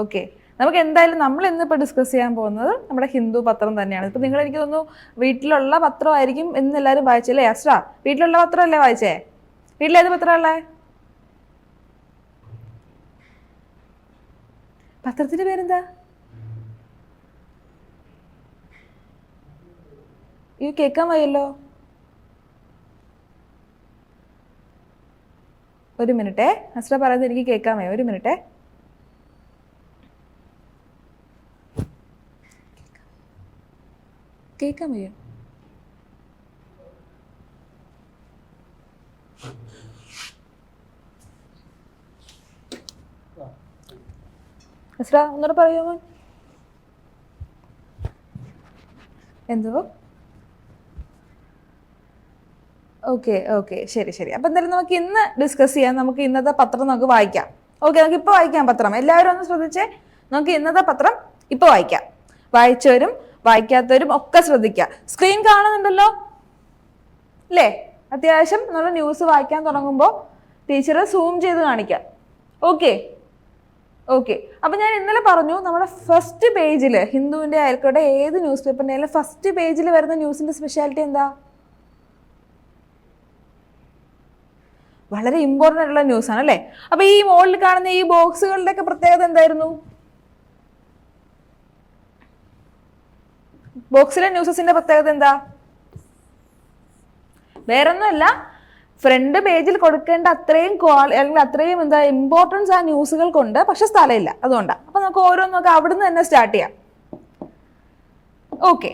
Okay, നമുക്ക് എന്തായാലും നമ്മൾ ഇന്നിപ്പോൾ ഡിസ്കസ് ചെയ്യാൻ പോകുന്നത് നമ്മുടെ ഹിന്ദു പത്രം തന്നെയാണ്. ഇപ്പം നിങ്ങൾ എനിക്ക് തോന്നുന്നു വീട്ടിലുള്ള പത്രമായിരിക്കും എന്ന് എല്ലാവരും വായിച്ചല്ലേ? അസ്ര, വീട്ടിലുള്ള പത്രമല്ലേ വായിച്ചേ? വീട്ടിലേത് പത്രമല്ലേ? പത്രത്തിന്റെ പേരെന്താ? ഈ കേൾക്കാൻ വയ്യല്ലോ. ഒരു മിനിറ്റേ, അസ്ര പറയുന്നത് എനിക്ക് കേൾക്കാൻ വയ്യ. ഒരു മിനിറ്റേ. കേൾക്കാൻ വയ്യ. അസ്ര ഒന്നുകൂടെ പറയുമോ? എന്തോ? ഓക്കെ ഓക്കെ, ശരി ശരി. അപ്പം എന്തായാലും നമുക്ക് ഇന്ന് ഡിസ്കസ് ചെയ്യാം. നമുക്ക് ഇന്നത്തെ പത്രം നമുക്ക് വായിക്കാം. ഓക്കെ, നമുക്ക് ഇപ്പോൾ വായിക്കാം പത്രം. എല്ലാവരും ഒന്ന് ശ്രദ്ധിച്ചേ. നമുക്ക് ഇന്നത്തെ പത്രം ഇപ്പോൾ വായിക്കാം. വായിച്ചവരും വായിക്കാത്തവരും ഒക്കെ ശ്രദ്ധിക്കുക. സ്ക്രീൻ കാണുന്നുണ്ടല്ലോ അല്ലേ? അത്യാവശ്യം നമ്മൾ ന്യൂസ് വായിക്കാൻ തുടങ്ങുമ്പോൾ ടീച്ചർ സൂം ചെയ്ത് കാണിക്കാം. Okay okay. അപ്പം ഞാൻ ഇന്നലെ പറഞ്ഞു നമ്മുടെ ഫസ്റ്റ് പേജിൽ, ഹിന്ദുവിൻ്റെ ആയിക്കോട്ടെ ഏത് ന്യൂസ് പേപ്പറിൻ്റെ ആയാലും ഫസ്റ്റ് പേജിൽ വരുന്ന ന്യൂസിൻ്റെ സ്പെഷ്യാലിറ്റി എന്താ? വളരെ ഇമ്പോർട്ടൻ്റ് ആയിട്ടുള്ള ന്യൂസാണ് അല്ലേ? അപ്പം ഈ മുകളിൽ കാണുന്ന ഈ ബോക്സുകളുടെയൊക്കെ പ്രത്യേകത എന്തായിരുന്നു? ബോക്സിലെ ന്യൂസസിന്റെ പ്രത്യേകത എന്താ? വേറൊന്നുമല്ല, ഫ്രണ്ട് പേജിൽ കൊടുക്കേണ്ട അത്രയും അല്ലെങ്കിൽ അത്രയും എന്താ ഇമ്പോർട്ടൻസ് ആ ന്യൂസുകൾക്കുണ്ട്, പക്ഷെ സ്ഥലമില്ല, അതുകൊണ്ടാണ്. അപ്പൊ നമുക്ക് ഓരോന്നൊക്കെ അവിടുന്ന് തന്നെ സ്റ്റാർട്ട് ചെയ്യാം. ഓക്കെ,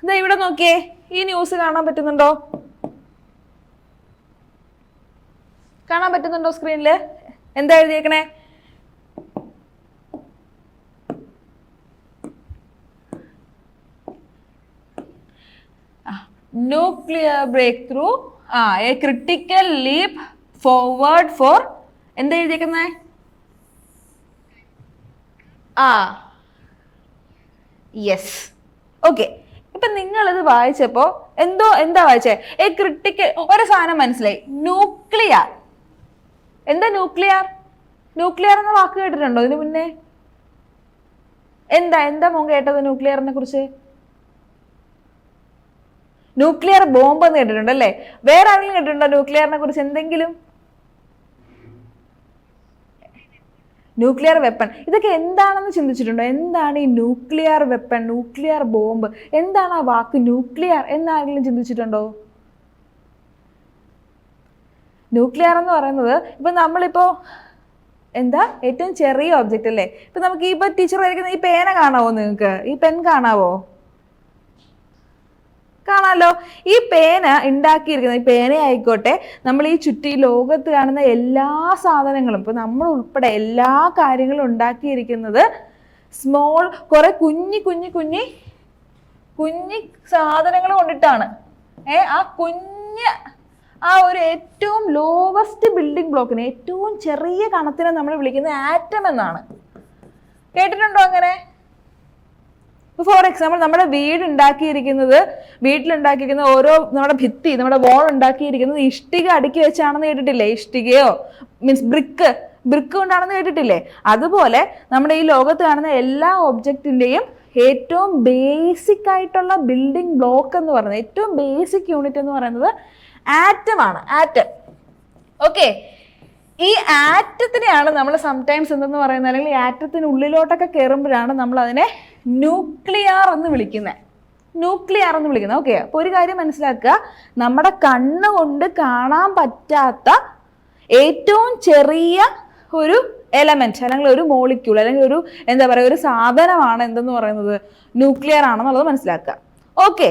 ഇതാ ഇവിടെ നോക്കിയേ, ഈ ന്യൂസ് കാണാൻ പറ്റുന്നുണ്ടോ? കാണാൻ പറ്റുന്നുണ്ടോ സ്ക്രീനില്? എന്താ എഴുതിയേക്കണേ? Nuclear breakthrough, a critical leap forward for, എന്താ എഴുതിയേക്കുന്നേ? യെസ്. ഓക്കെ, ഇപ്പൊ നിങ്ങളിത് വായിച്ചപ്പോ എന്താ വായിച്ചേ? എ ക്രിട്ടിക്കൽ, ഒരു സാധനം മനസ്സിലായി, ന്യൂക്ലിയർ. എന്താ ന്യൂക്ലിയർ? ന്യൂക്ലിയർ എന്ന വാക്ക് കേട്ടിട്ടുണ്ടോ ഇതിനു മുന്നേ? എന്താ മോൻ കേട്ടത് ന്യൂക്ലിയറിനെ കുറിച്ച്? ന്യൂക്ലിയർ ബോംബ് എന്ന് കേട്ടിട്ടുണ്ട് അല്ലേ? വേറെ ആരെങ്കിലും കേട്ടിട്ടുണ്ടോ ന്യൂക്ലിയറിനെ കുറിച്ച് എന്തെങ്കിലും? ന്യൂക്ലിയർ വെപ്പൺ, ഇതൊക്കെ എന്താണെന്ന് ചിന്തിച്ചിട്ടുണ്ടോ? എന്താണ് ഈ ന്യൂക്ലിയർ വെപ്പൺ, ന്യൂക്ലിയർ ബോംബ്, എന്താണ് ആ വാക്ക് ന്യൂക്ലിയർ എന്നാരെങ്കിലും ചിന്തിച്ചിട്ടുണ്ടോ? ന്യൂക്ലിയർ എന്ന് പറയുന്നത് ഇപ്പൊ നമ്മളിപ്പോ എന്താ ഏറ്റവും ചെറിയ ഒബ്ജക്റ്റ് അല്ലേ? ഇപ്പൊ നമുക്ക് ഇപ്പൊ ടീച്ചർ വരയ്ക്കുന്ന ഈ പേന കാണാവോ? നിങ്ങൾക്ക് ഈ പെൻ കാണാവോ? കാണാലോ. ഈ പേന ഉണ്ടാക്കിയിരിക്കുന്നത്, ഈ പേന ആയിക്കോട്ടെ, നമ്മൾ ഈ ചുറ്റി ലോകത്ത് കാണുന്ന എല്ലാ സാധനങ്ങളും, ഇപ്പൊ നമ്മൾ ഉൾപ്പെടെ എല്ലാ കാര്യങ്ങളും ഉണ്ടാക്കിയിരിക്കുന്നത് സ്മോൾ കുറെ കുഞ്ഞി സാധനങ്ങൾ കൊണ്ടിട്ടാണ്. ആ ഒരു ഏറ്റവും ലോവസ്റ്റ് ബിൽഡിംഗ് ബ്ലോക്കിനെ, ഏറ്റവും ചെറിയ കണത്തിനെ നമ്മൾ വിളിക്കുന്നത് ആറ്റം എന്നാണ്. കേട്ടിട്ടുണ്ടോ അങ്ങനെ? ഫോർ എക്സാമ്പിൾ, നമ്മുടെ വീട്ടിലുണ്ടാക്കിയിരിക്കുന്ന ഓരോ നമ്മുടെ ഭിത്തി, നമ്മുടെ വോൾ ഉണ്ടാക്കിയിരിക്കുന്നത് ഇഷ്ടിക അടുക്കി വെച്ചാണെന്ന് കേട്ടിട്ടില്ലേ? ഇഷ്ടികയോ മീൻസ് ബ്രിക്ക് കൊണ്ടാണെന്ന് കേട്ടിട്ടില്ലേ? അതുപോലെ നമ്മുടെ ഈ ലോകത്ത് കാണുന്ന എല്ലാ ഒബ്ജക്റ്റിന്റെയും ഏറ്റവും ബേസിക് ആയിട്ടുള്ള ബിൽഡിംഗ് ബ്ലോക്ക് എന്ന് പറയുന്നത്, ഏറ്റവും ബേസിക് യൂണിറ്റ് എന്ന് പറയുന്നത് ആറ്റം ആണ്. ആറ്റം. ഓക്കെ, ഈ ആറ്റത്തിനെയാണ് നമ്മൾ സംടൈംസ് എന്തെന്ന് പറയുന്നത്, അല്ലെങ്കിൽ ഈ ആറ്റത്തിനുള്ളിലോട്ടൊക്കെ കയറുമ്പോഴാണ് നമ്മൾ അതിനെ ന്യൂക്ലിയർ എന്ന് വിളിക്കുന്നത്. ഓക്കെ, അപ്പോൾ ഒരു കാര്യം മനസ്സിലാക്കുക, നമ്മുടെ കണ്ണുകൊണ്ട് കാണാൻ പറ്റാത്ത ഏറ്റവും ചെറിയ ഒരു എലമെന്റ് അല്ലെങ്കിൽ ഒരു മോളിക്യൂൾ അല്ലെങ്കിൽ ഒരു എന്താ പറയുക ഒരു സാധനമാണ് എന്തെന്ന് പറയുന്നത്, ന്യൂക്ലിയർ ആണെന്നുള്ളത് മനസ്സിലാക്കുക. ഓക്കെ,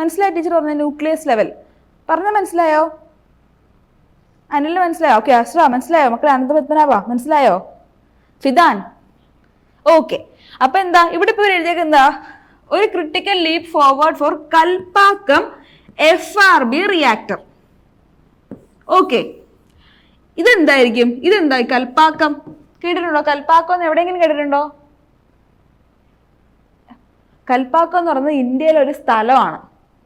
മനസ്സിലായി? ടീച്ചർ പറഞ്ഞ ന്യൂക്ലിയസ് ലെവൽ പറഞ്ഞ മനസ്സിലായോ? അനിലിന് മനസ്സിലായോ? ഓക്കെ, അസ്ര മനസ്സിലായോ? മക്കളെ അനന്തപത്മനാഭ മനസ്സിലായോ? ഫിദാൻ? ഓക്കെ, അപ്പൊ എന്താ ഇവിടെ ഇപ്പൊ എഴുതിയേക്ക് എന്താ? ഒരു critical leap forward for Kalpakkam FRB reactor. Okay, ഇതെന്തായിരിക്കും? ഇതെന്തായി? കൽപ്പാക്കം കേട്ടിട്ടുണ്ടോ? കൽപ്പാക്കം എന്ന് എവിടെയെങ്കിലും കേട്ടിട്ടുണ്ടോ? കൽപ്പാക്കം എന്ന് പറയുന്നത് ഇന്ത്യയിലെ ഒരു സ്ഥലമാണ്.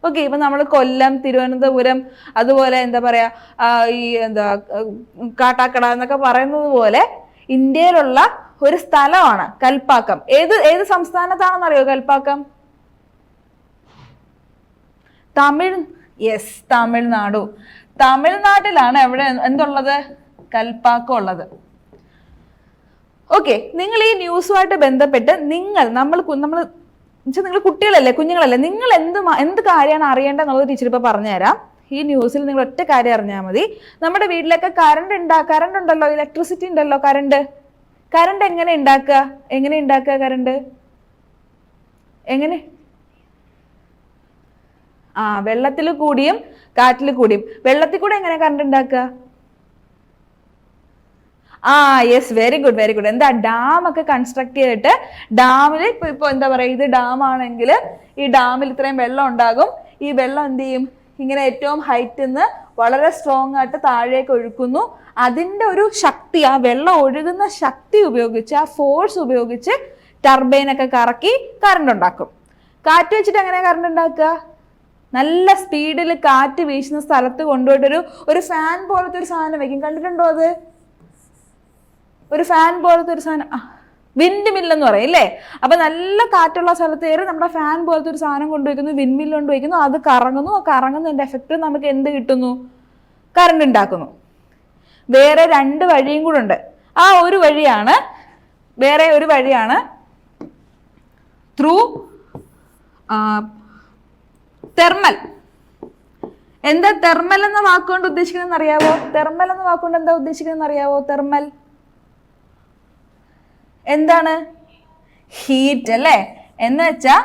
ഓക്കെ, ഇപ്പൊ നമ്മൾ കൊല്ലം, തിരുവനന്തപുരം, അതുപോലെ എന്താ പറയാ ഈ കാട്ടാക്കട എന്നൊക്കെ പറയുന്നത് പോലെ ഇന്ത്യയിലുള്ള ഒരു സ്ഥലമാണ് കൽപ്പാക്കം. ഏത് സംസ്ഥാനത്താണെന്ന് അറിയോ കൽപ്പാക്കം? യെസ്, തമിഴ്നാടു. തമിഴ്നാട്ടിലാണ് എവിടെ എന്തുള്ളത്? കൽപ്പാക്കം ഉള്ളത്. ഓക്കെ, നിങ്ങൾ ഈ ന്യൂസുമായിട്ട് ബന്ധപ്പെട്ട് നമ്മൾ നിങ്ങൾ കുട്ടികളല്ലേ, കുഞ്ഞുങ്ങളല്ലേ, നിങ്ങൾ എന്ത് കാര്യമാണ് അറിയേണ്ടതെന്നുള്ളത് ടീച്ചർ ഇപ്പോൾ പറഞ്ഞുതരാം. ഈ ന്യൂസിൽ നിങ്ങൾ ഒറ്റ കാര്യം അറിഞ്ഞാൽ മതി. നമ്മുടെ വീട്ടിലൊക്കെ കറണ്ട് ഉണ്ടല്ലോ, ഇലക്ട്രിസിറ്റി ഉണ്ടല്ലോ, കറണ്ട് എങ്ങനെ ഉണ്ടാക്കുക കറണ്ട് എങ്ങനെ? വെള്ളത്തിൽ കൂടിയും കാറ്റിൽ കൂടിയും. വെള്ളത്തിൽ കൂടെ എങ്ങനെ കറണ്ട് ഉണ്ടാക്കുക? Yes, very good. എന്താ, ഡാം ഒക്കെ കൺസ്ട്രക്ട് ചെയ്തിട്ട് ഡാമിൽ ഇപ്പൊ എന്താ പറയാ, ഇത് ഡാം ആണെങ്കിൽ ഈ ഡാമിൽ ഇത്രയും വെള്ളം ഉണ്ടാകും. ഈ വെള്ളം എന്ത് ചെയ്യും? ഇങ്ങനെ ഏറ്റവും ഹൈറ്റിൽ നിന്ന് വളരെ സ്ട്രോങ് ആയിട്ട് താഴേക്ക് ഒഴുക്കുന്നു. അതിന്റെ ഒരു ശക്തി, ആ വെള്ളം ഒഴുകുന്ന ശക്തി ഉപയോഗിച്ച്, ആ ഫോഴ്സ് ഉപയോഗിച്ച് ടർബൈനൊക്കെ കറക്കി കറണ്ട് ഉണ്ടാക്കും. കാറ്റ് വെച്ചിട്ട് എങ്ങനെയാ കറണ്ട് ഉണ്ടാക്കുക? നല്ല സ്പീഡിൽ കാറ്റ് വീശുന്ന സ്ഥലത്ത് കൊണ്ടുപോയിട്ട് ഒരു ഫാൻ പോലത്തെ ഒരു സാധനം വെക്കും. കണ്ടിട്ടുണ്ടോ അത്? ഒരു ഫാൻ പോലത്തെ ഒരു സാധനം, വിൻഡ് മില്ലെന്ന് പറയും അല്ലേ? അപ്പൊ നല്ല കാറ്റുള്ള സ്ഥലത്ത് കയറി നമ്മുടെ ഫാൻ പോലത്തെ ഒരു സാധനം കൊണ്ടുവയ്ക്കുന്നു, വിൻഡ് മില്ല് കൊണ്ടുവയ്ക്കുന്നു, അത് കറങ്ങുന്നു. ആ കറങ്ങുന്നതിന്റെ എഫക്റ്റ് നമുക്ക് എന്ത് കിട്ടുന്നു? കറണ്ട് ഉണ്ടാക്കുന്നു. വേറെ 2 വഴിയും കൂടെ ഉണ്ട്. വേറെ ഒരു വഴിയാണ് ത്രൂ തെർമൽ. എന്താ തെർമൽ എന്ന വാക്കുകൊണ്ട് ഉദ്ദേശിക്കുന്നത് അറിയാവോ? തെർമൽ എന്ന വാക്കുകൊണ്ട് എന്താ ഉദ്ദേശിക്കുന്നത് അറിയാവോ? തെർമൽ എന്താണ്? ഹീറ്റ് അല്ലേ? എന്ന് വെച്ചാ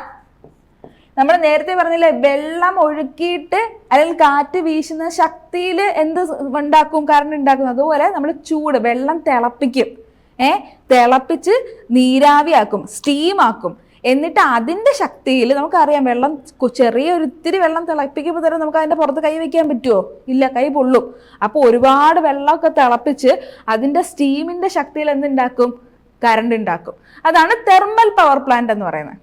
നമ്മൾ നേരത്തെ പറഞ്ഞില്ലേ, വെള്ളം ഒഴുക്കിയിട്ട് അല്ലെങ്കിൽ കാറ്റ് വീശുന്ന ശക്തിയിൽ എന്ത് ഉണ്ടാക്കും? കറണ്ട് ഉണ്ടാക്കും. അതുപോലെ നമ്മൾ ചൂട്, വെള്ളം തിളപ്പിക്കും. തിളപ്പിച്ച് നീരാവിയാക്കും, സ്റ്റീമാക്കും. എന്നിട്ട് അതിന്റെ ശക്തിയിൽ നമുക്കറിയാം, വെള്ളം ഇത്തിരി വെള്ളം തിളപ്പിക്കുമ്പോൾ തന്നെ നമുക്ക് അതിന്റെ പുറത്ത് കൈ വെക്കാൻ പറ്റുമോ? ഇല്ല, കൈ പൊള്ളും. അപ്പോൾ ഒരുപാട് വെള്ളമൊക്കെ തിളപ്പിച്ച് അതിന്റെ സ്റ്റീമിന്റെ ശക്തിയിൽ എന്തുണ്ടാക്കും? കറണ്ട് ഉണ്ടാക്കും. അതാണ് തെർമൽ പവർ പ്ലാന്റ് എന്ന് പറയുന്നത്.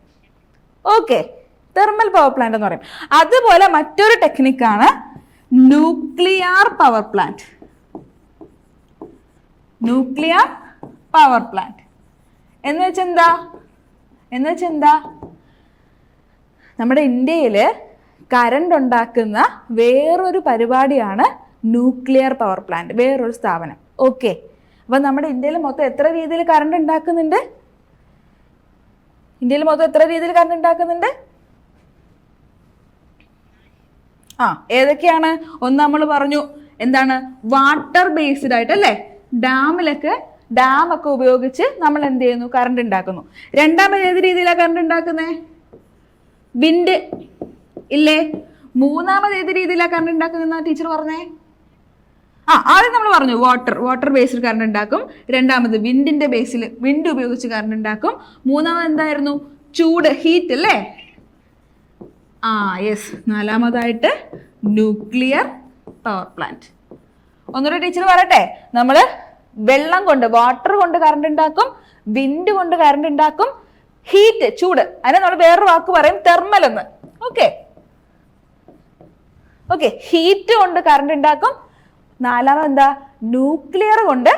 ഓക്കെ, തെർമൽ പവർ പ്ലാന്റ് എന്ന് പറയും. അതുപോലെ മറ്റൊരു ടെക്നിക്കാണ് nuclear power plant. Nuclear power plant എന്ന് വെച്ചാൽ എന്താ? നമ്മുടെ ഇന്ത്യയിൽ കറണ്ട് ഉണ്ടാക്കുന്ന വേറൊരു പരിപാടിയാണ് ന്യൂക്ലിയർ പവർ പ്ലാന്റ്, വേറൊരു സ്ഥാപനം. ഓക്കെ, അപ്പൊ നമ്മുടെ ഇന്ത്യയിൽ മൊത്തം എത്ര രീതിയിൽ കറണ്ട് ഉണ്ടാക്കുന്നുണ്ട്? ഏതൊക്കെയാണ്? ഒന്ന് നമ്മൾ പറഞ്ഞു, എന്താണ്? വാട്ടർ ബേസ്ഡ് ആയിട്ട് അല്ലേ? ഡാമൊക്കെ ഉപയോഗിച്ച് നമ്മൾ എന്ത് ചെയ്യുന്നു? കറണ്ട് ഉണ്ടാക്കുന്നു. രണ്ടാമത് ഏത് രീതിയിലാണ് കറണ്ട് ഉണ്ടാക്കുന്നത്? വിൻഡ് ഇല്ലേ? മൂന്നാമത് ഏത് രീതിയിലാണ് കറണ്ട് ഉണ്ടാക്കുന്നതെന്നാ ടീച്ചർ പറഞ്ഞേ? ആദ്യം നമ്മൾ പറഞ്ഞു വാട്ടർ ബേസ്ഡ് കറണ്ട് ഉണ്ടാക്കും. രണ്ടാമത് വിൻഡ് ഉപയോഗിച്ച് കറണ്ട് ഉണ്ടാക്കും. മൂന്നാമത് എന്തായിരുന്നു? ചൂട്, ഹീറ്റ് അല്ലേ? യെസ്. നാലാമതായിട്ട് ന്യൂക്ലിയർ പവർ പ്ലാന്റ്. ഒന്നുകൂടെ ടീച്ചർ പറയട്ടെ. നമ്മൾ വെള്ളം കൊണ്ട്, വാട്ടർ കൊണ്ട് കറണ്ട് ഉണ്ടാക്കും, വിൻഡ് കൊണ്ട് കറണ്ട് ഉണ്ടാക്കും, ഹീറ്റ്, ചൂട്, അതിനെ നമ്മൾ വേറൊരു വാക്ക് പറയും, തെർമൽ എന്ന്. ഓക്കെ, ഹീറ്റ് കൊണ്ട് കറണ്ട് ഉണ്ടാക്കും. നാലാമത് എന്താ? ന്യൂക്ലിയർ കൊണ്ട്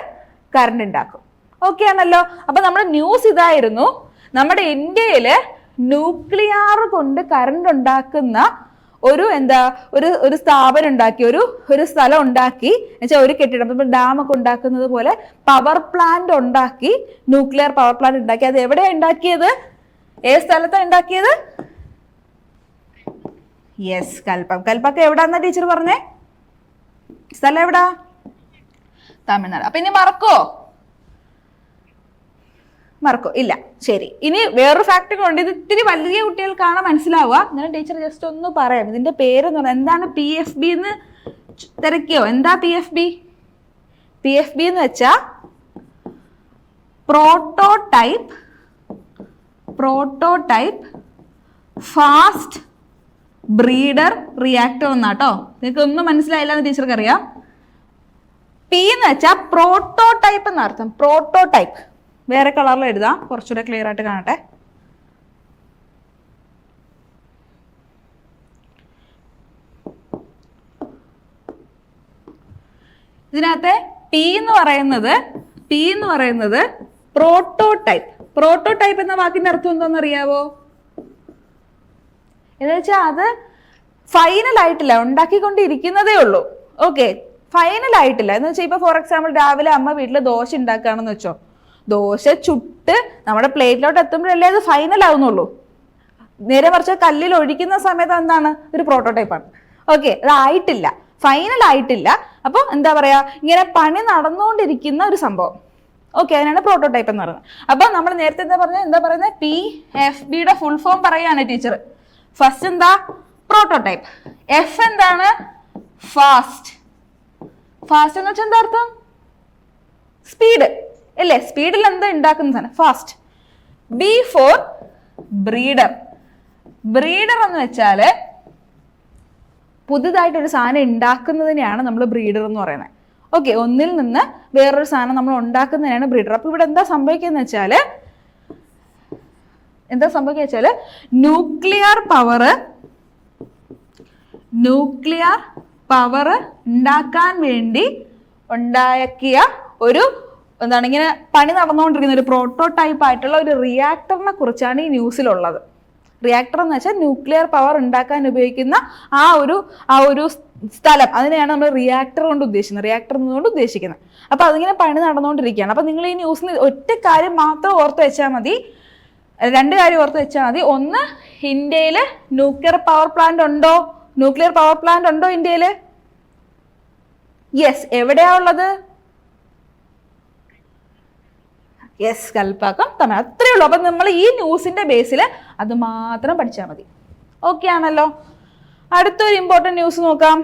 കറണ്ട് ഉണ്ടാക്കും. ഓക്കെ ആണല്ലോ? അപ്പൊ നമ്മുടെ ന്യൂസ് ഇതായിരുന്നു. നമ്മുടെ ഇന്ത്യയില് ന്യൂക്ലിയർ കൊണ്ട് കറണ്ട് ഉണ്ടാക്കുന്ന ഒരു സ്ഥാപനം ഉണ്ടാക്കി, ഒരു സ്ഥലം ഉണ്ടാക്കി, എന്നുവെച്ചാൽ ഒരു കെട്ടിടം, ഡാം ഒക്കെ ഉണ്ടാക്കുന്നത് പോലെ പവർ പ്ലാന്റ് ഉണ്ടാക്കി, ന്യൂക്ലിയർ പവർ പ്ലാന്റ് ഉണ്ടാക്കി. അത് എവിടെയാണ് ഉണ്ടാക്കിയത്? ഏത് സ്ഥലത്താണ് ഉണ്ടാക്കിയത്? യെസ്, കൽപ്പാക്കം എവിടാന്നാ ടീച്ചർ പറഞ്ഞേ? സ്ഥലം എവിടാ? തമിഴ്നാട്. അപ്പൊ ഇനി മറക്കോ? ഇല്ല. ശരി, ഇനി വേറൊരു ഫാക്ട് കൊണ്ട്, ഇത് ഇത്തിരി വലിയ കുട്ടികൾക്കാണ് മനസ്സിലാവുക. എന്നാലും ടീച്ചർ ജസ്റ്റ് ഒന്ന് പറയാം. ഇതിന്റെ പേരെന്ന് പറഞ്ഞാൽ എന്താണ്? PFB എന്ന് തിരക്കിയോ? എന്താ PFB? PFB എന്ന് വെച്ചാ പ്രോട്ടോടൈപ്പ് ഫാസ്റ്റ് ബ്രീഡർ റിയാക്ടർ എന്നാട്ടോ. നിങ്ങൾക്ക് ഒന്നും മനസ്സിലായില്ല എന്ന് ടീച്ചർക്ക് അറിയാം. P എന്ന് വെച്ചാൽ പ്രോട്ടോടൈപ്പ് എന്നർത്ഥം. പ്രോട്ടോടൈപ്പ് വേറെ കളറിൽ എഴുതാം, കുറച്ചുകൂടെ ക്ലിയർ ആയിട്ട് കാണട്ടെ. ഇതിനകത്തെ P എന്ന് പറയുന്നത് പ്രോട്ടോടൈപ്പ്. പ്രോട്ടോടൈപ്പ് എന്ന വാക്കിന്റെ അർത്ഥം എന്താണെന്ന് അറിയാവോ? എന്ന് വെച്ചാൽ അത് ഫൈനൽ ആയിട്ടില്ല, ഉണ്ടാക്കിക്കൊണ്ടിരിക്കുന്നതേ ഉള്ളൂ. ഓക്കെ, ഫൈനൽ ആയിട്ടില്ല എന്ന് വെച്ചാൽ ഇപ്പൊ ഫോർ എക്സാമ്പിൾ രാവിലെ അമ്മ വീട്ടിൽ ദോശ ഉണ്ടാക്കുകയാണെന്ന് വെച്ചോ, ദോശ ചുട്ട് നമ്മുടെ പ്ലേറ്റിലോട്ട് എത്തുമ്പോഴല്ലേ അത് ഫൈനൽ ആവുന്നുള്ളൂ. നേരെ മറിച്ച് കല്ലിൽ ഒഴിക്കുന്ന സമയത്ത് എന്താണ്, ഒരു പ്രോട്ടോടൈപ്പാണ്. ഓക്കെ, അതായിട്ടില്ല, ഫൈനൽ ആയിട്ടില്ല. അപ്പോൾ എന്താ പറയാ, ഇങ്ങനെ പണി നടന്നുകൊണ്ടിരിക്കുന്ന ഒരു സംഭവം. ഓക്കെ, അതിനാണ് പ്രോട്ടോടൈപ്പ് എന്ന് പറയുന്നത്. അപ്പൊ നമ്മൾ നേരത്തെ എന്താ പറയുന്നത്, PFBയുടെ ഫുൾ ഫോം പറയാണ് ടീച്ചർ. ഫസ്റ്റ് എന്താ, പ്രോട്ടോടൈപ്പ്. എഫ് എന്താണ്, ഫാസ്റ്റ്. ഫാസ്റ്റ് എന്ന് വെച്ചാൽ എന്താ അർത്ഥം, സ്പീഡ് അല്ലേ? സ്പീഡിൽ എന്താ ഉണ്ടാക്കുന്ന സാധനം, fast. B for breeder. Breeder എന്ന് വെച്ചാല് പുതുതായിട്ടൊരു സാധനം ഉണ്ടാക്കുന്നതിനെയാണ് നമ്മൾ ബ്രീഡർ എന്ന് പറയുന്നത്. ഓക്കെ, ഒന്നിൽ നിന്ന് വേറൊരു സാധനം നമ്മൾ ഉണ്ടാക്കുന്നതിനാണ് ബ്രീഡർ. അപ്പൊ ഇവിടെ എന്താ സംഭവിക്കുന്നത് വെച്ചാല് ന്യൂക്ലിയർ പവർ ഉണ്ടാക്കാൻ വേണ്ടി ഉണ്ടാക്കിയ ഒരു എന്താണ്, ഇങ്ങനെ പണി നടന്നുകൊണ്ടിരിക്കുന്ന ഒരു പ്രോട്ടോടൈപ്പ് ആയിട്ടുള്ള ഒരു റിയാക്ടറിനെ കുറിച്ചാണ് ഈ ന്യൂസിലുള്ളത്. റിയാക്ടർ എന്ന് വെച്ചാൽ ന്യൂക്ലിയർ പവർ ഉണ്ടാക്കാൻ ഉപയോഗിക്കുന്ന ആ ഒരു സ്ഥലം, അതിനെയാണ് നമ്മൾ റിയാക്ടർ കൊണ്ട് ഉദ്ദേശിക്കുന്നത്. അപ്പൊ അതിങ്ങനെ പണി നടന്നുകൊണ്ടിരിക്കുകയാണ്. അപ്പൊ നിങ്ങൾ ഈ ന്യൂസിൽ ഒറ്റ കാര്യം മാത്രം ഓർത്ത് വെച്ചാൽ മതി, രണ്ട് കാര്യം ഓർത്ത് വെച്ചാൽ മതി. ഒന്ന്, ഇന്ത്യയിൽ ന്യൂക്ലിയർ പവർ പ്ലാന്റ് ഉണ്ടോ ഇന്ത്യയിൽ? യെസ്. എവിടെയാ ഉള്ളത്? യെസ്, കൽപ്പാക്കം, തമിഴ്. അത്രേ ഉള്ളൂ. അപ്പൊ നമ്മൾ ഈ ന്യൂസിന്റെ ബേസിൽ അത് മാത്രം പഠിച്ചാൽ മതി. ഓക്കെ ആണല്ലോ. അടുത്തൊരു ഇമ്പോർട്ടൻറ്റ് ന്യൂസ് നോക്കാം.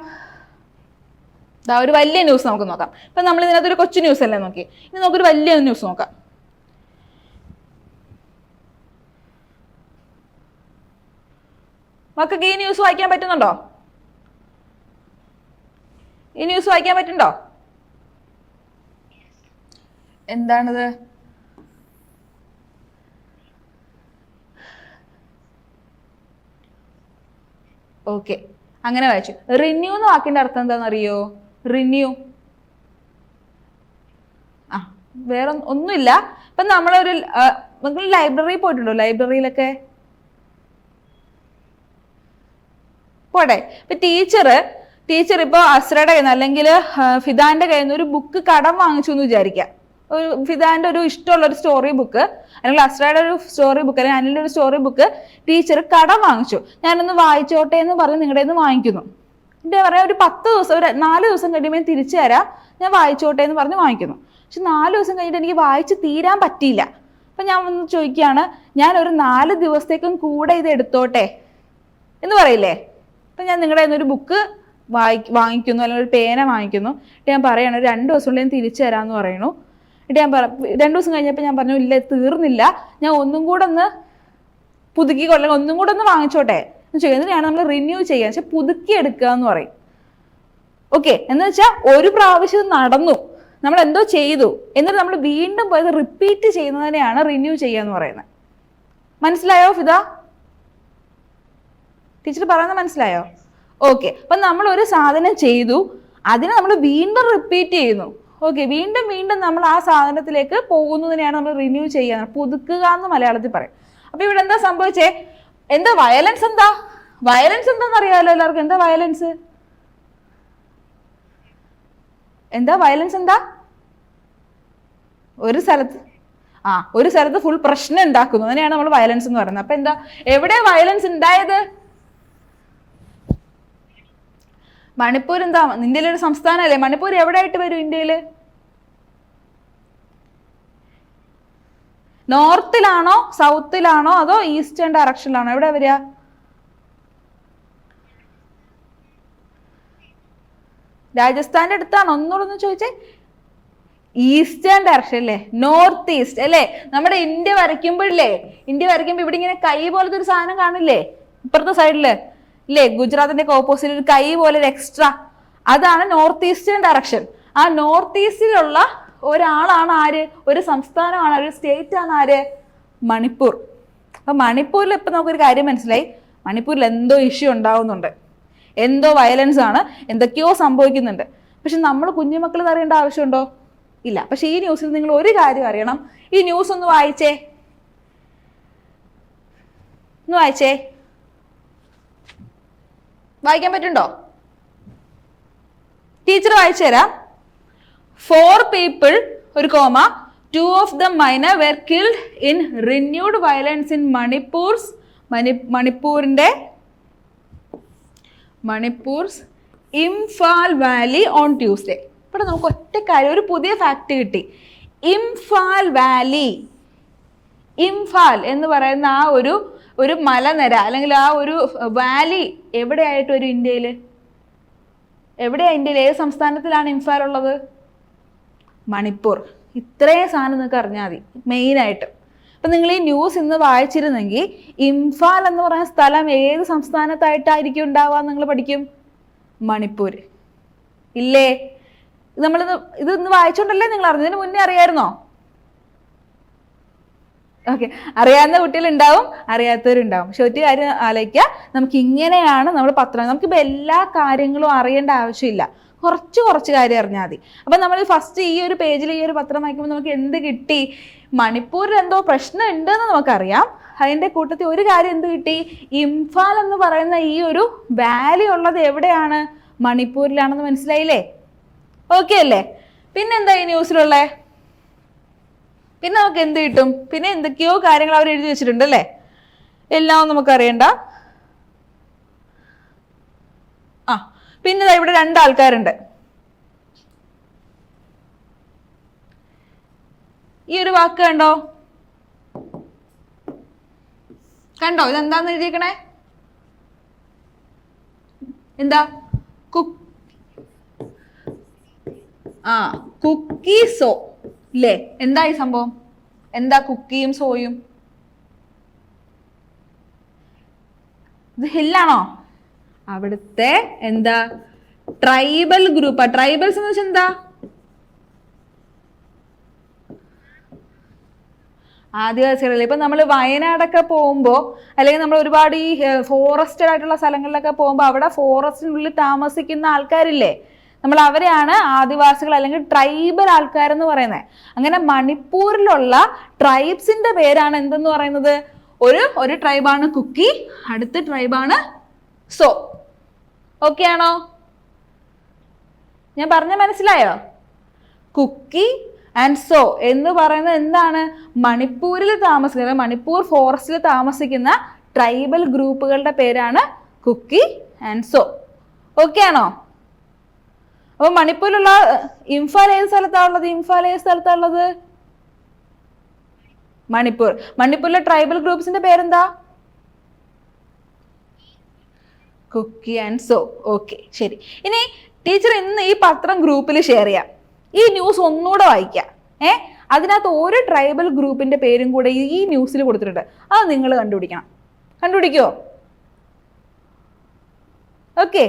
ഒരു വലിയ ന്യൂസ് നമുക്ക് നോക്കാം. ഇപ്പൊ നമ്മൾ ഇതിനകത്തൊരു കൊച്ചു ന്യൂസ് അല്ലേ നോക്കി, ഇനി നമുക്കൊരു വലിയ ന്യൂസ് നോക്കാം. മക്കൾക്ക് ഈ ന്യൂസ് വായിക്കാൻ പറ്റുന്നുണ്ടോ? ഈ ന്യൂസ് വായിക്കാൻ പറ്റുന്നുണ്ടോ? എന്താണിത്? ഓക്കെ, അങ്ങനെ വായിച്ചു. റിന്യൂ എന്ന വാക്കിന്റെ അർത്ഥം എന്താണെന്നറിയോ? റിന്യൂ, വേറെ ഒന്നുമില്ല. ഇപ്പൊ നമ്മളൊരു നിങ്ങൾ ലൈബ്രറി പോയിട്ടുണ്ടോ? ലൈബ്രറിയിലൊക്കെ പോട്ടെ. ഇപ്പൊ ടീച്ചർ ഇപ്പൊ അസ്രയുടെ കയ്യിൽ നിന്ന് അല്ലെങ്കിൽ ഫിദാന്റെ കയ്യിൽ നിന്ന് ഒരു ബുക്ക് കടം വാങ്ങിച്ചു എന്ന് വിചാരിക്കാം. ഒരു ഫിദാന്റെ ഒരു ഇഷ്ടമുള്ള ഒരു സ്റ്റോറി ബുക്ക്, അല്ലെങ്കിൽ അസ്രയുടെ ഒരു സ്റ്റോറി ബുക്ക്, അല്ലെങ്കിൽ അനിലിന്റെ ഒരു സ്റ്റോറി ബുക്ക് ടീച്ചർ കടം വാങ്ങിച്ചു. ഞാനൊന്ന് വായിച്ചോട്ടെ എന്ന് പറഞ്ഞ് നിങ്ങളുടെ നിന്ന് വാങ്ങിക്കുന്നു. എന്താ പറയാ, ഒരു 10 ദിവസം, ഒരു 4 ദിവസം കഴിയുമ്പോൾ തിരിച്ചു തരാം, ഞാൻ വായിച്ചോട്ടെ എന്ന് പറഞ്ഞ് വാങ്ങിക്കുന്നു. പക്ഷെ 4 ദിവസം കഴിഞ്ഞിട്ട് എനിക്ക് വായിച്ച് തീരാൻ പറ്റിയില്ല. അപ്പൊ ഞാൻ വന്ന് ചോദിക്കുകയാണ്, ഞാൻ ഒരു 4 ദിവസത്തേക്കും കൂടെ ഇത് എടുത്തോട്ടെ എന്ന് പറയില്ലേ? അപ്പൊ ഞാൻ നിങ്ങളുടെ കയ്യിൽ നിന്ന് ഒരു ബുക്ക് വാങ്ങിക്കുന്നു, അല്ലെങ്കിൽ ഒരു പേന വാങ്ങിക്കുന്നു. എന്നിട്ട് ഞാൻ പറയണം, ഒരു 2 ദിവസമുള്ളിൽ ഞാൻ തിരിച്ചു തരാമെന്ന് പറയണു. എന്നിട്ട് ഞാൻ 2 ദിവസം കഴിഞ്ഞപ്പോൾ ഞാൻ പറഞ്ഞു, ഇല്ല തീർന്നില്ല, ഞാൻ ഒന്നും കൂടെ ഒന്ന് പുതുക്കിക്കൊള്ളാം, ഒന്നും കൂടെ ഒന്ന് വാങ്ങിച്ചോട്ടെ എന്ന് ചെയ്യുന്നതിനാണ് നമ്മൾ റിന്യൂ ചെയ്യുക, പക്ഷെ പുതുക്കി എടുക്കുക എന്ന് പറയും. ഓക്കെ, എന്ന് വെച്ചാൽ ഒരു പ്രാവശ്യം നടന്നു, നമ്മൾ എന്തോ ചെയ്തു, എന്നിട്ട് നമ്മൾ വീണ്ടും പോയത് റിപ്പീറ്റ് ചെയ്യുന്നതിനെയാണ് റിന്യൂ ചെയ്യുക എന്ന് പറയുന്നത്. മനസ്സിലായോ ഫിദ? ടീച്ചർ പറയുന്നത് മനസ്സിലായോ? ഓക്കെ, അപ്പൊ നമ്മൾ ഒരു സാധനം ചെയ്തു, അതിനെ നമ്മൾ വീണ്ടും റിപ്പീറ്റ് ചെയ്യുന്നു. ഓക്കെ, വീണ്ടും നമ്മൾ ആ സാധനത്തിലേക്ക് പോകുന്നതിനെയാണ് നമ്മൾ റിന്യൂ ചെയ്യുക, പുതുക്കുക എന്ന് മലയാളത്തിൽ പറയും. അപ്പൊ ഇവിടെ എന്താ സംഭവിച്ചേ? എന്താ വയലൻസ്? വയലൻസ് എന്താന്ന് അറിയാമല്ലോ എല്ലാവർക്കും. എന്താ വയലൻസ്? ഒരു സ്ഥലത്ത് ഫുൾ പ്രശ്നം ഉണ്ടാക്കുന്നു, അതിനെയാണ് നമ്മൾ വയലൻസ് എന്ന് പറയുന്നത്. അപ്പൊ എന്താ, എവിടെ വയലൻസ് ഉണ്ടായത്? മണിപ്പൂർ. എന്താ, ഇന്ത്യയിലെ ഒരു സംസ്ഥാനമല്ലേ മണിപ്പൂർ? എവിടെ ആയിട്ട് വരും ഇന്ത്യയില്? നോർത്തിലാണോ സൗത്തിലാണോ അതോ ഈസ്റ്റേൺ ഡയറക്ഷനിലാണോ? എവിടെ വരിക? രാജസ്ഥാന്റെ അടുത്താണോ? ഒന്നുകൂടെ ചോദിച്ചേ. ഈസ്റ്റേൺ ഡയറക്ഷൻ അല്ലേ, നോർത്ത് ഈസ്റ്റ് അല്ലേ? നമ്മുടെ ഇന്ത്യ വരയ്ക്കുമ്പോൾ ഇവിടെ ഇങ്ങനെ കൈ പോലത്തെ ഒരു സാധനം കാണില്ലേ ഇപ്പുറത്തെ സൈഡില് ഇല്ലേ? ഗുജറാത്തിന്റെ ഓപ്പോസിറ്റ് ഒരു കൈ പോലെ ഒരു എക്സ്ട്രാ, അതാണ് നോർത്ത് ഈസ്റ്റേൺ ഡയറക്ഷൻ. ആ നോർത്ത് ഈസ്റ്റിലുള്ള ഒരാളാണ് ആര്? ഒരു സംസ്ഥാനമാണ്, ഒരു സ്റ്റേറ്റ് ആണ് ആര്? മണിപ്പൂർ. അപ്പൊ മണിപ്പൂരിൽ ഇപ്പൊ നമുക്കൊരു കാര്യം മനസ്സിലായി, മണിപ്പൂരിൽ എന്തോ ഇഷ്യൂ ഉണ്ടാവുന്നുണ്ട്, എന്തോ വയലൻസ് ആണ്, എന്തൊക്കെയോ സംഭവിക്കുന്നുണ്ട്. പക്ഷെ നമ്മൾ കുഞ്ഞുമക്കൾ അറിയേണ്ട ആവശ്യമുണ്ടോ? ഇല്ല. പക്ഷെ ഈ ന്യൂസിൽ നിങ്ങൾ ഒരു കാര്യം അറിയണം. ഈ ന്യൂസ് ഒന്ന് വായിച്ചേ, ഒന്ന് വായിച്ചേ. വായിക്കാൻ പറ്റുണ്ടോ? ടീച്ചർ വായിച്ചു തരാം. 4 people, ഒരു comma, 2 of them minor were killed in renewed violence in Manipur's Imphal valley on Tuesday. ഇവിടെ നമുക്ക് ഒറ്റ കാര്യം, ഒരു പുതിയ ഫാക്ട് കിട്ടി. ഇംഫാൽ വാലി, ഇംഫാൽ എന്ന് പറയുന്ന ആ ഒരു മലനിര അല്ലെങ്കിൽ ആ ഒരു വാലി എവിടെയായിട്ട് വരും ഇന്ത്യയിൽ? എവിടെയാ ഇന്ത്യയിൽ? ഏത് സംസ്ഥാനത്തിലാണ് ഇംഫാൽ ഉള്ളത്? മണിപ്പൂർ. ഇത്രയും സാധനം നിങ്ങൾക്ക് അറിഞ്ഞാൽ മതി മെയിനായിട്ട്. അപ്പം നിങ്ങൾ ഈ ന്യൂസ് ഇന്ന് വായിച്ചിരുന്നെങ്കിൽ ഇംഫാൽ എന്ന് പറയുന്ന സ്ഥലം ഏത് സംസ്ഥാനത്തായിട്ടായിരിക്കും ഉണ്ടാവുക നിങ്ങൾ പഠിക്കും? മണിപ്പൂർ. ഇല്ലേ? ഇത് ഇന്ന് വായിച്ചോണ്ടല്ലേ നിങ്ങൾ അറിഞ്ഞതിന് മുന്നേ അറിയായിരുന്നോ? ഓക്കെ, അറിയാവുന്ന കുട്ടികളുണ്ടാവും, അറിയാത്തവരുണ്ടാവും. പക്ഷെ ഒരു കാര്യം ആലോചിക്കുക, നമുക്ക് ഇങ്ങനെയാണ് നമ്മൾ പത്രം, നമുക്കിപ്പോൾ എല്ലാ കാര്യങ്ങളും അറിയേണ്ട ആവശ്യമില്ല, കുറച്ച് കാര്യം അറിഞ്ഞാൽ മതി. അപ്പം നമ്മൾ ഫസ്റ്റ് ഈ ഒരു പേജിൽ ഈ ഒരു പത്രം വായിക്കുമ്പോൾ നമുക്ക് എന്ത് കിട്ടി? മണിപ്പൂരിൽ എന്തോ പ്രശ്നം ഉണ്ടെന്ന് നമുക്കറിയാം. അതിൻ്റെ കൂട്ടത്തിൽ ഒരു കാര്യം എന്ത് കിട്ടി? ഇംഫാൽ എന്ന് പറയുന്ന ഈ ഒരു വാലി ഉള്ളത് എവിടെയാണ്? മണിപ്പൂരിലാണെന്ന് മനസ്സിലായില്ലേ? ഓക്കെ അല്ലേ? പിന്നെന്താ ഈ ന്യൂസിലുള്ളേ? പിന്നെ നമുക്ക് എന്ത് കിട്ടും? പിന്നെ എന്തൊക്കെയോ കാര്യങ്ങൾ അവർ എഴുതി വെച്ചിട്ടുണ്ട് അല്ലേ? എല്ലാം നമുക്ക് അറിയണ്ട. പിന്നെ ഇവിടെ 2 ആൾക്കാരുണ്ട്. ഈ ഒരു വാക്ക് കണ്ടോ? ഇതെന്താന്ന് എഴുതിയേക്കണേ? എന്താ? കുക്കി സോ ഇല്ലേ? എന്താ ഈ സംഭവം? എന്താ കുക്കിയും സോയും? ഇത് ഹില്ലാണോ? അവിടുത്തെ എന്താ ട്രൈബൽ ഗ്രൂപ്പാ. ട്രൈബൽസ് എന്ന് വെച്ചാൽ എന്താ? ആദിവാസികളല്ലേ. ഇപ്പൊ നമ്മൾ വയനാടൊക്കെ പോകുമ്പോൾ അല്ലെങ്കിൽ നമ്മൾ ഒരുപാട് ഈ ഫോറസ്റ്റഡ് ആയിട്ടുള്ള സ്ഥലങ്ങളിലൊക്കെ പോകുമ്പോൾ അവിടെ ഫോറസ്റ്റിനുള്ളിൽ താമസിക്കുന്ന ആൾക്കാരില്ലേ, നമ്മൾ അവരെയാണ് ആദിവാസികൾ അല്ലെങ്കിൽ ട്രൈബൽ ആൾക്കാരെന്ന് പറയുന്നത്. അങ്ങനെ മണിപ്പൂരിലുള്ള ട്രൈബ്സിന്റെ പേരാണ് എന്തെന്ന് പറയുന്നത്? ഒരു ട്രൈബാണ് കുക്കി, അടുത്ത ട്രൈബാണ് സോ. ഓക്കെ ആണോ? ഞാൻ പറഞ്ഞ മനസ്സിലായോ? കുക്കി ആൻഡ് സോ എന്ന് പറയുന്നത് എന്താണ്? മണിപ്പൂരിൽ താമസിക്കുന്ന, മണിപ്പൂർ ഫോറസ്റ്റിൽ താമസിക്കുന്ന ട്രൈബൽ ഗ്രൂപ്പുകളുടെ പേരാണ് കുക്കി ആൻഡ് സോ. ഓക്കെ ആണോ? അപ്പൊ മണിപ്പൂരിലുള്ള ഇംഫാൽ ഏത് സ്ഥലത്താ ഉള്ളത്? മണിപ്പൂരിലെ ട്രൈബൽ ഗ്രൂപ്പ്സിന്റെ പേരെന്താ? Kuki and so. ഓക്കെ, ശരി. ഇനി ടീച്ചർ ഇന്ന് ഈ പത്രം ഗ്രൂപ്പിൽ ഷെയർ ചെയ്യാം. ഈ ന്യൂസ് ഒന്നുകൂടെ വായിക്കാം. അതിനകത്ത് ഒരു ട്രൈബൽ ഗ്രൂപ്പിന്റെ പേരും കൂടെ ഈ ന്യൂസിൽ കൊടുത്തിട്ടുണ്ട്. അത് നിങ്ങൾ കണ്ടുപിടിക്കുമോ? ഓക്കെ,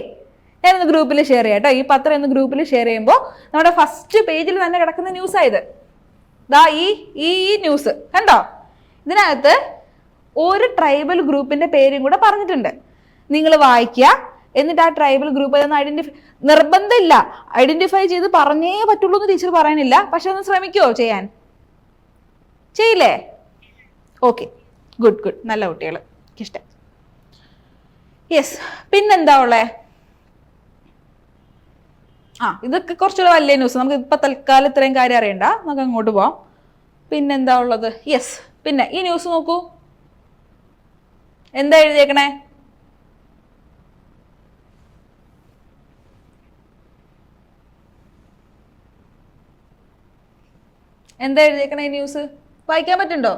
ഞാനൊന്ന് ഗ്രൂപ്പിൽ ഷെയർ ചെയ്യാം കേട്ടോ. ഈ പത്രം ഇന്ന് ഗ്രൂപ്പിൽ ഷെയർ ചെയ്യുമ്പോൾ നമ്മുടെ ഫസ്റ്റ് പേജിൽ തന്നെ കിടക്കുന്ന ന്യൂസായത്. ദാ ഈ ന്യൂസ് കണ്ടോ? ഇതിനകത്ത് ഒരു ട്രൈബൽ ഗ്രൂപ്പിന്റെ പേരും കൂടെ പറഞ്ഞിട്ടുണ്ട്. നിങ്ങൾ വായിക്കുക, എന്നിട്ട് ആ ട്രൈബൽ ഗ്രൂപ്പ് നിർബന്ധമില്ല, ഐഡന്റിഫൈ ചെയ്ത് പറഞ്ഞേ പറ്റുള്ളൂ എന്ന് ടീച്ചർ പറയണില്ല. പക്ഷെ ഒന്ന് ശ്രമിക്കുമോ ചെയ്യാൻ? ചെയ്യില്ലേ? ഓക്കെ, ഗുഡ്, നല്ല കുട്ടികൾ, ഇഷ്ടം. യെസ്, പിന്നെന്താ ഉള്ളേ? ഇതൊക്കെ കുറച്ചുകൂടെ വലിയ ന്യൂസ്. നമുക്ക് ഇപ്പൊ തൽക്കാലം ഇത്രയും കാര്യം അറിയണ്ട, നമുക്ക് അങ്ങോട്ട് പോവാം. പിന്നെന്താ ഉള്ളത്? യെസ്, പിന്നെ ഈ ന്യൂസ് നോക്കൂ. എന്താ എഴുതിയേക്കണേ? എന്താ എഴുതിയേക്കണേ ഈ ന്യൂസ്? വായിക്കാൻ പറ്റുണ്ടോ?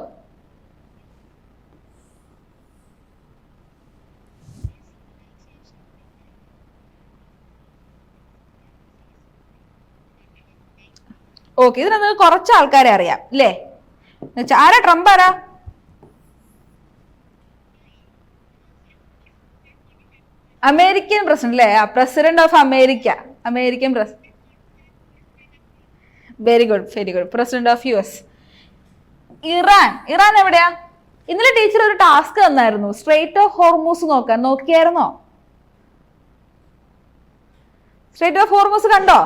ഓക്കെ, ഇതിനകത്ത് കുറച്ച് ആൾക്കാരെ അറിയാം അല്ലേ? ആരാ ട്രംപ്? ആരാ? അമേരിക്കൻ പ്രസിഡന്റ് അല്ലേ? President of American president. Very good. President of US. Iran എവിടെയാ? ഇന്നലെ ടീച്ചർ ഒരു ടാസ്ക് തന്നായിരുന്നു, സ്ട്രെയിറ്റ് ഓഫ് ഹോർമൂസ് നോക്കിയായിരുന്നോ? സ്ട്രെയിറ്റ് ഓഫ് ഹോർമൂസ് കണ്ടോ?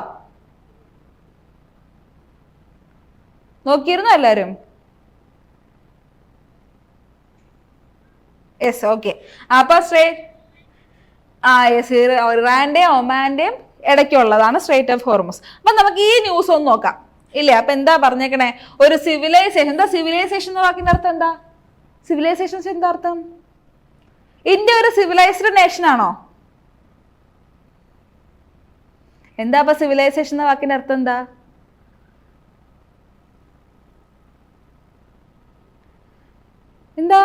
നോക്കിയിരുന്നു എല്ലാവരും? Yes, okay. അപ്പൊ ഇറാന്റെയും ഒമാന്റെയും ഇടയ്ക്കുള്ളതാണ് സ്ട്രേറ്റ് ഓഫ് ഹോർമുസ്. അപ്പൊ നമുക്ക് ഈ ന്യൂസ് ഒന്ന് നോക്കാം ഇല്ലേ? അപ്പൊ എന്താ പറഞ്ഞേക്കണേ? ഒരു സിവിലൈസേഷൻ. എന്താ സിവിലൈസേഷൻ എന്ന വാക്കിന്റെ അർത്ഥം? എന്താ സിവിലൈസേഷൻ? എന്താ അർത്ഥം? ഇന്ത്യ ഒരു സിവിലൈസ്ഡ് നേഷൻ ആണോ? എന്താ അപ്പൊ സിവിലൈസേഷൻ എന്ന വാക്കിന്റെ അർത്ഥം എന്താ? എന്താ?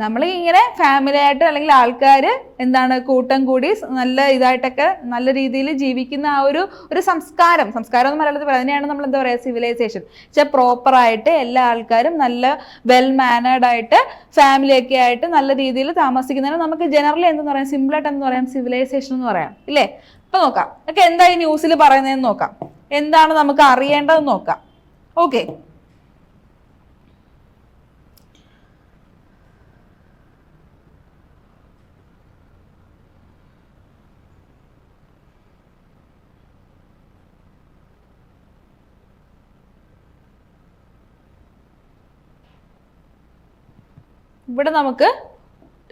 നമ്മൾ ഇങ്ങനെ ഫാമിലി ആയിട്ട് അല്ലെങ്കിൽ ആൾക്കാർ എന്താണ് കൂട്ടം കൂടി നല്ല ഇതായിട്ടൊക്കെ നല്ല രീതിയിൽ ജീവിക്കുന്ന ആ ഒരു സംസ്കാരം എന്ന് മലയാളത്തിൽ പറയാം. അതിനെയാണ് നമ്മൾ എന്താ പറയുക? സിവിലൈസേഷൻ. പക്ഷേ പ്രോപ്പറായിട്ട് എല്ലാ ആൾക്കാരും നല്ല വെൽ മാനേർഡ് ആയിട്ട് ഫാമിലിയൊക്കെ ആയിട്ട് നല്ല രീതിയിൽ താമസിക്കുന്നതിന് നമുക്ക് ജനറലി എന്തെന്ന് പറയാം? സിമ്പിളായിട്ട് എന്ന് പറയാം സിവിലൈസേഷൻ എന്ന് പറയാം ഇല്ലേ? അപ്പൊ നോക്കാം ഒക്കെ എന്താ ഈ ന്യൂസിൽ പറയുന്നതെന്ന് നോക്കാം. എന്താണ് നമുക്ക് അറിയേണ്ടതെന്ന് നോക്കാം. ഓക്കെ, ഇവിടെ നമുക്ക്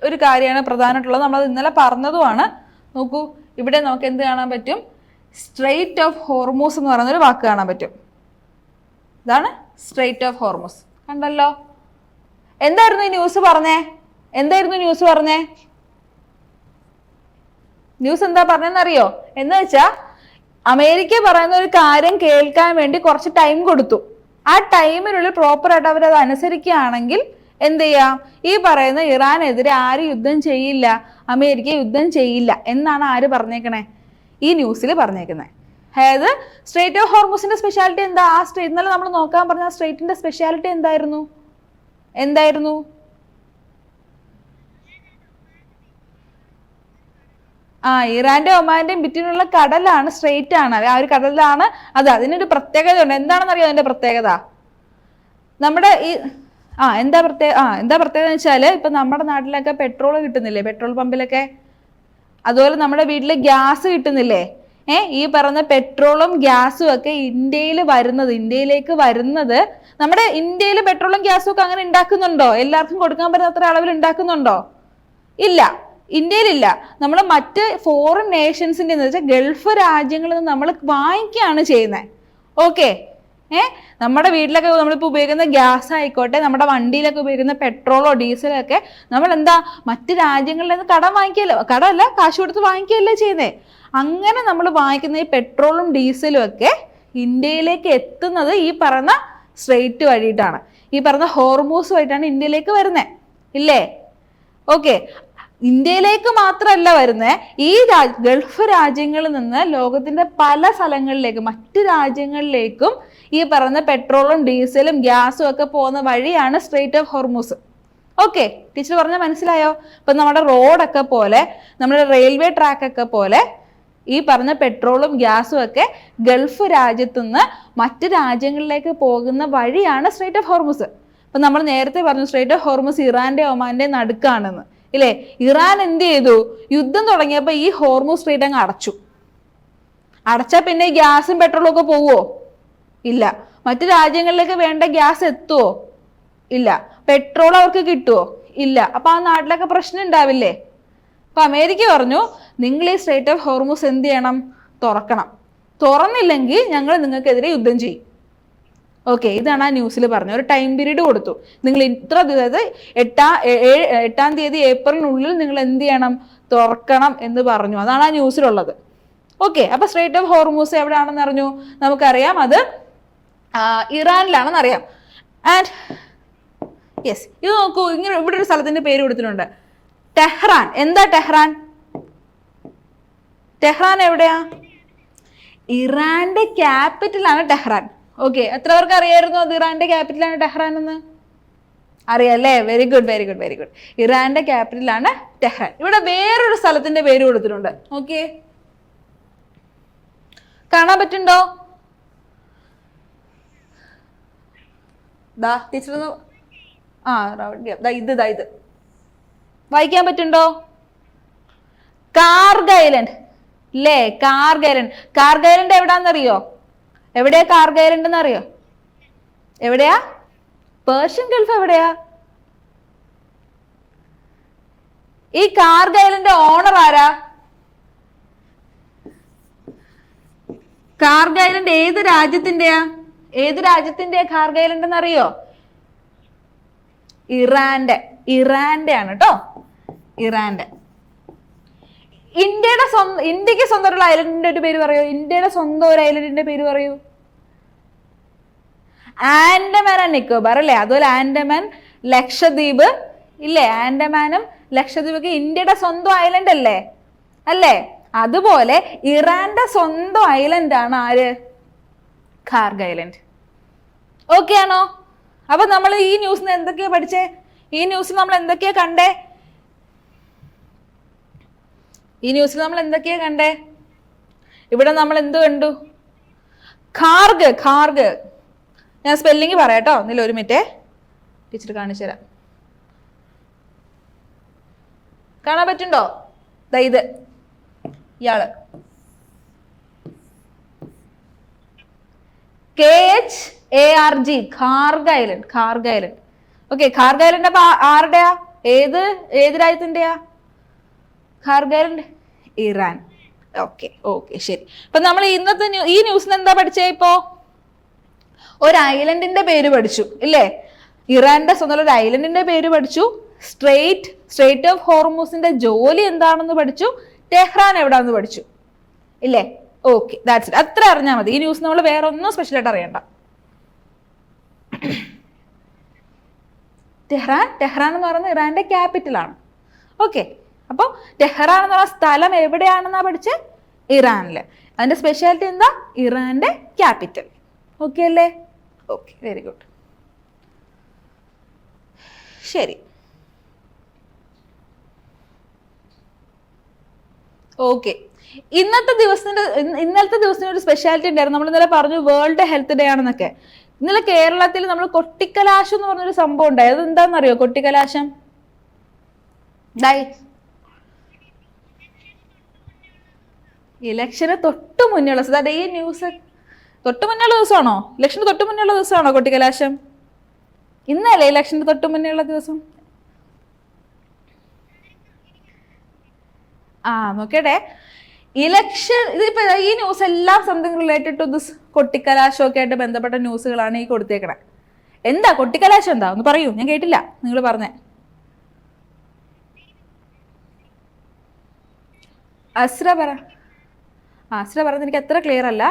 ഒരു കാര്യമാണ് പ്രധാനമായിട്ടുള്ളത്. നമ്മളത് ഇന്നലെ പറഞ്ഞതുമാണ്. നോക്കൂ, ഇവിടെ നമുക്ക് എന്ത് കാണാൻ പറ്റും? സ്ട്രെയിറ്റ് ഓഫ് ഹോർമൂസ് എന്ന് പറയുന്നൊരു വാക്ക് കാണാൻ പറ്റും. ഇതാണ് സ്ട്രെയിറ്റ് ഓഫ് ഹോർമൂസ്. കണ്ടല്ലോ. എന്തായിരുന്നു ഈ ന്യൂസ് പറഞ്ഞേ? ന്യൂസ് എന്താ പറഞ്ഞെന്നറിയോ? എന്ന് വെച്ചാ അമേരിക്ക പറയുന്ന ഒരു കാര്യം കേൾക്കാൻ വേണ്ടി കുറച്ച് ടൈം കൊടുത്തു. ആ ടൈമിനുള്ളിൽ പ്രോപ്പറായിട്ട് അവരത് അനുസരിക്കുകയാണെങ്കിൽ എന്ത് ചെയ്യാം? ഈ പറയുന്ന ഇറാനെതിരെ ആരും യുദ്ധം ചെയ്യില്ല, അമേരിക്ക യുദ്ധം ചെയ്യില്ല എന്നാണ് ആര് പറഞ്ഞേക്കണേ? ഈ ന്യൂസിൽ പറഞ്ഞേക്കുന്നത്. അതായത് സ്ട്രെയിറ്റ് ഓഫ് ഹോർമൂസിന്റെ സ്പെഷ്യാലിറ്റി എന്താ? ആ സ്ട്രെയിറ്റ് ഇന്നലെ നമ്മൾ നോക്കാൻ പറഞ്ഞ ആ സ്ട്രെയിറ്റിന്റെ സ്പെഷ്യാലിറ്റി എന്തായിരുന്നു? ഇറാന്റെ ഒമാന്റെയും ബിറ്റ്വീനുള്ള കടലാണ്, സ്ട്രെയിറ്റ് ആണ്. ആ ഒരു കടലാണ് അത്. അതിനൊരു പ്രത്യേകത ഉണ്ട്. എന്താണെന്നറിയോ അതിന്റെ പ്രത്യേകത? നമ്മുടെ ഈ എന്താ പ്രത്യേകത എന്ന് വെച്ചാല് ഇപ്പൊ നമ്മുടെ നാട്ടിലൊക്കെ പെട്രോൾ കിട്ടുന്നില്ലേ? പെട്രോൾ പമ്പിലൊക്കെ. അതുപോലെ നമ്മുടെ വീട്ടിൽ ഗ്യാസ് കിട്ടുന്നില്ലേ? ഈ പറഞ്ഞ പെട്രോളും ഗ്യാസും ഒക്കെ ഇന്ത്യയിലേക്ക് വരുന്നത് നമ്മുടെ ഇന്ത്യയിൽ പെട്രോളും ഗ്യാസും ഒക്കെ അങ്ങനെ ഉണ്ടാക്കുന്നുണ്ടോ? എല്ലാവർക്കും കൊടുക്കാൻ പറ്റുന്ന അത്ര അളവിൽ ഉണ്ടാക്കുന്നുണ്ടോ? ഇല്ല, ഇന്ത്യയിലില്ല. നമ്മൾ മറ്റ് ഫോറിൻ നേഷൻസിന്റെ എന്ന് വെച്ചാൽ ഗൾഫ് രാജ്യങ്ങളിൽ നിന്ന് നമ്മൾ വാങ്ങിക്കുകയാണ് ചെയ്യുന്നത്. ഓക്കെ, നമ്മുടെ വീട്ടിലൊക്കെ നമ്മളിപ്പോൾ ഉപയോഗിക്കുന്ന ഗ്യാസ് ആയിക്കോട്ടെ, നമ്മുടെ വണ്ടിയിലൊക്കെ ഉപയോഗിക്കുന്ന പെട്രോളോ ഡീസലോ ഒക്കെ നമ്മൾ എന്താ മറ്റ് രാജ്യങ്ങളിൽ നിന്ന് കടമല്ല കാശ് കൊടുത്ത് വാങ്ങിക്കുകയല്ലേ ചെയ്യുന്നത്. അങ്ങനെ നമ്മൾ വാങ്ങിക്കുന്ന ഈ പെട്രോളും ഡീസലും ഒക്കെ ഇന്ത്യയിലേക്ക് എത്തുന്നത് ഈ പറയുന്ന സ്ട്രെയിറ്റ് വഴിയിട്ടാണ്. ഈ പറഞ്ഞ ഹോർമൂസ് വഴിയിട്ടാണ് ഇന്ത്യയിലേക്ക് വരുന്നത് ഇല്ലേ? ഓക്കെ, ഇന്ത്യയിലേക്ക് മാത്രമല്ല വരുന്നത്, ഈ ഗൾഫ് രാജ്യങ്ങളിൽ നിന്ന് ലോകത്തിന്റെ പല സ്ഥലങ്ങളിലേക്ക് മറ്റ് രാജ്യങ്ങളിലേക്കും ഈ പറയുന്ന പെട്രോളും ഡീസലും ഗ്യാസും ഒക്കെ പോകുന്ന വഴിയാണ് straight of Hormuz. Okay, teacher പറഞ്ഞാൽ മനസ്സിലായോ? ഇപ്പൊ നമ്മുടെ റോഡൊക്കെ പോലെ, നമ്മുടെ റെയിൽവേ ട്രാക്കൊക്കെ പോലെ ഈ പറഞ്ഞ പെട്രോളും ഗ്യാസും ഒക്കെ ഗൾഫ് രാജ്യത്തുനിന്ന് മറ്റ് രാജ്യങ്ങളിലേക്ക് പോകുന്ന വഴിയാണ് സ്ട്രെയിറ്റ് ഓഫ് ഹോർമൂസ്. അപ്പൊ നമ്മൾ നേരത്തെ പറഞ്ഞു സ്ട്രെയിറ്റ് ഓഫ് ഹോർമൂസ് ഇറാന്റെ ഒമാന്റെ നടുക്കാണെന്ന് ഇല്ലേ? ഇറാൻ എന്ത് ചെയ്തു? യുദ്ധം തുടങ്ങിയപ്പോൾ ഈ ഹോർമൂസ് സ്ട്രെയിറ്റ് അങ്ങ് അടച്ചാൽ പിന്നെ ഗ്യാസും പെട്രോളും ഒക്കെ പോവോ? ഇല്ല. മറ്റു രാജ്യങ്ങളിലേക്ക് വേണ്ട ഗ്യാസ് എത്തുവോ? ഇല്ല. പെട്രോൾ അവർക്ക് കിട്ടുവോ? ഇല്ല. അപ്പൊ ആ നാട്ടിലൊക്കെ പ്രശ്നം ഉണ്ടാവില്ലേ? അപ്പൊ അമേരിക്ക പറഞ്ഞു നിങ്ങൾ ഈ സ്ട്രെയിറ്റ് ഓഫ് ഹോർമൂസ് എന്ത് ചെയ്യണം? തുറന്നില്ലെങ്കിൽ ഞങ്ങൾ നിങ്ങൾക്കെതിരെ യുദ്ധം ചെയ്യും. ഓക്കെ, ഇതാണ് ആ ന്യൂസിൽ പറഞ്ഞത്. ഒരു ടൈം പീരീഡ് കൊടുത്തു. നിങ്ങൾ ഇത്ര ദിവസം 8-ാം തീയതി ഏപ്രിലിനുള്ളിൽ നിങ്ങൾ എന്ത് ചെയ്യണം? തുറക്കണം എന്ന് പറഞ്ഞു. അതാണ് ആ ന്യൂസിലുള്ളത്. ഓക്കെ, അപ്പൊ സ്ട്രെയിറ്റ് ഓഫ് ഹോർമൂസ് എവിടെയാണെന്ന് അറിഞ്ഞു. നമുക്കറിയാം അത് ഇറാനിലാണെന്ന് അറിയാം. ആൻഡ് യെസ്, ഇത് നോക്കൂ, ഇങ്ങനെ ഇവിടെ ഒരു സ്ഥലത്തിന്റെ പേര് കൊടുത്തിട്ടുണ്ട്, ടെഹ്റാൻ. എന്താ ടെഹ്റാൻ? ടെഹ്റാൻ എവിടെയാ? ഇറാന്റെ ക്യാപിറ്റലാണ് ടെഹ്റാൻ. ഓക്കെ, എത്ര പേർക്ക് അറിയായിരുന്നു അത് ഇറാന്റെ ക്യാപിറ്റലാണ് ടെഹ്റാൻ എന്ന്? അറിയാല്ലേ? Very good. ഇറാന്റെ ക്യാപിറ്റലാണ് ടെഹ്റാൻ. ഇവിടെ വേറൊരു സ്ഥലത്തിന്റെ പേര് കൊടുത്തിട്ടുണ്ട്. ഓക്കെ, കാണാൻ പറ്റുണ്ടോ? ടീച്ചർ ഇത് വായിക്കാൻ പറ്റുണ്ടോ? കാർഗ് ഐലൻഡ് അല്ലേ? കാർഗ് ഐലൻഡ് എവിടാന്നറിയോ? എവിടെയാ കാർഗ് ഐലൻഡ് എന്നറിയോ? എവിടെയാ? പേർഷ്യൻ ഗൾഫ് എവിടെയാ? ഈ കാർഗ് ഐലൻഡ് ഓണർ ആരാ? കാർഗ് ഐലൻഡ് ഏത് രാജ്യത്തിന്റെയാ? ഏത് രാജ്യത്തിന്റെയാ കാർഗ് ഐലൻഡ് എന്ന് അറിയോ? ഇറാന്റെ ആണ് കേട്ടോ, ഇറാന്റെ. ഇന്ത്യക്ക് സ്വന്തമുള്ള ഐലൻഡിന്റെ ഒരു പേര് പറയൂ. ഇന്ത്യയുടെ സ്വന്തം ഒരു ഐലൻഡിന്റെ പേര് പറയൂ. ആൻഡമാൻ ആൻഡ് നിക്കോബാർ അല്ലേ? അതുപോലെ ആൻഡമാൻ, ലക്ഷദ്വീപ് ഇല്ലേ? ആൻഡമാനും ലക്ഷദ്വീപൊക്കെ ഇന്ത്യയുടെ സ്വന്തം ഐലൻഡ് അല്ലേ? അല്ലേ? അതുപോലെ ഇറാന്റെ സ്വന്തം ഐലൻഡ് ആണ് ആര്? Kharg island. ഓക്കെ ആണോ? അപ്പൊ നമ്മൾ ഈ ന്യൂസിന് എന്തൊക്കെയാ പഠിച്ചേ? ഈ ന്യൂസിൽ നമ്മൾ എന്തൊക്കെയാ കണ്ടേ? ഇവിടെ നമ്മൾ എന്ത് കണ്ടു? കാർഗ്. ഞാൻ സ്പെല്ലിങ് പറയാട്ടോ, എന്നില്ല ഒരു മിനിറ്റ് ടീച്ചർ കാണിച്ചു തരാം. കാണാൻ പറ്റുണ്ടോ? ഇത് ഇയാള് KHARG, Kharg island. Okay, Kharg island അപ്പൊ ആരുടെയാ? ഏത് രാജ്യത്തിന്റെയാ കാർഗ് ഐലൻഡ്? ഇറാൻ. ഓക്കെ, ശരി. അപ്പൊ നമ്മൾ ഇന്നത്തെ ഈ ന്യൂസിന് എന്താ പഠിച്ചേ? ഇപ്പോ ഒരു ഐലൻഡിന്റെ പേര് പഠിച്ചു ഇല്ലേ? ഇറാന്റെ സ്വന്തം ഒരു ഐലൻഡിന്റെ പേര് പഠിച്ചു. സ്ട്രേറ്റ് ഓഫ് ഹോർമൂസിന്റെ ജോലി എന്താണെന്ന് പഠിച്ചു. ടെഹ്റാൻ എവിടാന്ന് പഠിച്ചു ഇല്ലേ? Okay, that's it. അത്ര അറിഞ്ഞാൽ മതി. ഈ ന്യൂസ് നമ്മൾ വേറെ ഒന്നും സ്പെഷ്യൽ ആയിട്ട് അറിയണ്ട. ടെഹ്റാൻ എന്ന് പറയുന്നത് ഇറാന്റെ ക്യാപിറ്റൽ ആണ്. ഓക്കെ, അപ്പോൾ ടെഹ്റാൻ എന്ന് പറയുന്ന സ്ഥലം എവിടെയാണെന്നാ പഠിച്ച്? ഇറാനില്. അതിന്റെ സ്പെഷ്യാലിറ്റി എന്താ? ഇറാന്റെ ക്യാപിറ്റൽ. ഓക്കെ അല്ലേ? Okay, very good. ശരി, ഓക്കെ. ഇന്നലത്തെ ദിവസത്തിന് ഒരു സ്പെഷ്യാലിറ്റി ഉണ്ടായിരുന്നു. നമ്മൾ ഇന്നലെ പറഞ്ഞു വേൾഡ് ഹെൽത്ത് ഡേ ആണെന്നൊക്കെ. ഇന്നലെ കേരളത്തിൽ നമ്മൾ കൊട്ടിക്കലാശം എന്ന് പറഞ്ഞൊരു സംഭവം ഉണ്ടായി. അത് എന്താണെന്നറിയോ? കൊട്ടിക്കലാശം ഇലക്ഷന് തൊട്ട് മുന്നേയുള്ള ഈ ന്യൂസ് തൊട്ട് മുന്നേയുള്ള ദിവസമാണോ? ഇലക്ഷന് തൊട്ട് മുന്നേയുള്ള ദിവസമാണോ കൊട്ടിക്കലാശം? ഇന്നല്ലേ ഇലക്ഷന് തൊട്ട് മുന്നേയുള്ള ദിവസം? നോക്കട്ടെ. ഇലക്ഷൻ ഇതിപ്പോ ഈ ന്യൂസ് എല്ലാം സംതിങ് റിലേറ്റഡ് ടു ദിസ് കൊട്ടിക്കലാശം ഒക്കെ ആയിട്ട് ബന്ധപ്പെട്ട ന്യൂസുകളാണ് ഈ കൊടുത്തേക്കണേ. എന്താ കൊട്ടിക്കലാശം? എന്താ ഒന്ന് പറയൂ, ഞാൻ കേട്ടില്ല. നിങ്ങൾ പറഞ്ഞേ. അസ്ര പറഞ്ഞത് എനിക്ക് അത്ര ക്ലിയർ അല്ല.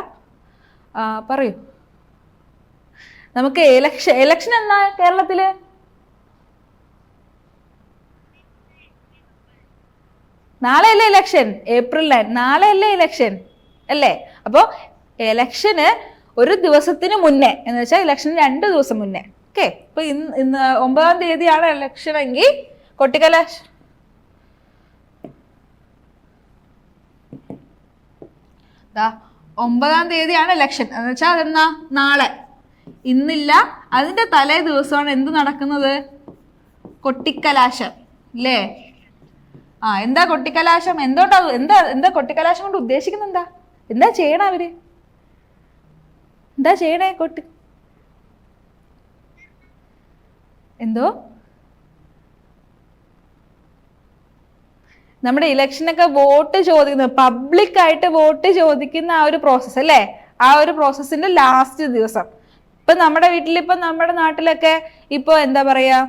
പറയൂ. നമുക്ക് ഇലക്ഷൻ എന്നാ കേരളത്തില്? നാളെയല്ലേ ഇലക്ഷൻ? April 9 നാളെയല്ലേ ഇലക്ഷൻ അല്ലേ? അപ്പോ ഇലക്ഷന് ഒരു ദിവസത്തിന് മുന്നേ എന്ന് വെച്ചാൽ ഇലക്ഷന് 2 ദിവസം മുന്നേ. ഓക്കെ, ഇപ്പൊ ഇന്ന് 9-ാം തീയതിയാണ് ഇലക്ഷൻ എങ്കിൽ കൊട്ടിക്കലാശം 9-ാം തീയതിയാണ് ഇലക്ഷൻ എന്ന് വെച്ചാൽ അതെന്നാ? നാളെ. ഇന്നില്ല, അതിന്റെ തലേ ദിവസമാണ് എന്ത് നടക്കുന്നത്? കൊട്ടിക്കലാശം അല്ലേ? എന്താ കൊട്ടിക്കലാശം? എന്താ കൊട്ടിക്കലാശം കൊണ്ട് ഉദ്ദേശിക്കുന്നത്? എന്താ ചെയ്യണ അവര്? എന്താ ചെയ്യണേ? എന്തോ നമ്മുടെ ഇലക്ഷനൊക്കെ വോട്ട് ചോദിക്കുന്നത്, പബ്ലിക് ആയിട്ട് വോട്ട് ചോദിക്കുന്ന ആ ഒരു പ്രോസസ്സ് അല്ലേ? ആ ഒരു പ്രോസസ്സിന്റെ ലാസ്റ്റ് ദിവസം. ഇപ്പൊ നമ്മുടെ നമ്മുടെ നാട്ടിലൊക്കെ ഇപ്പൊ എന്താ പറയാ,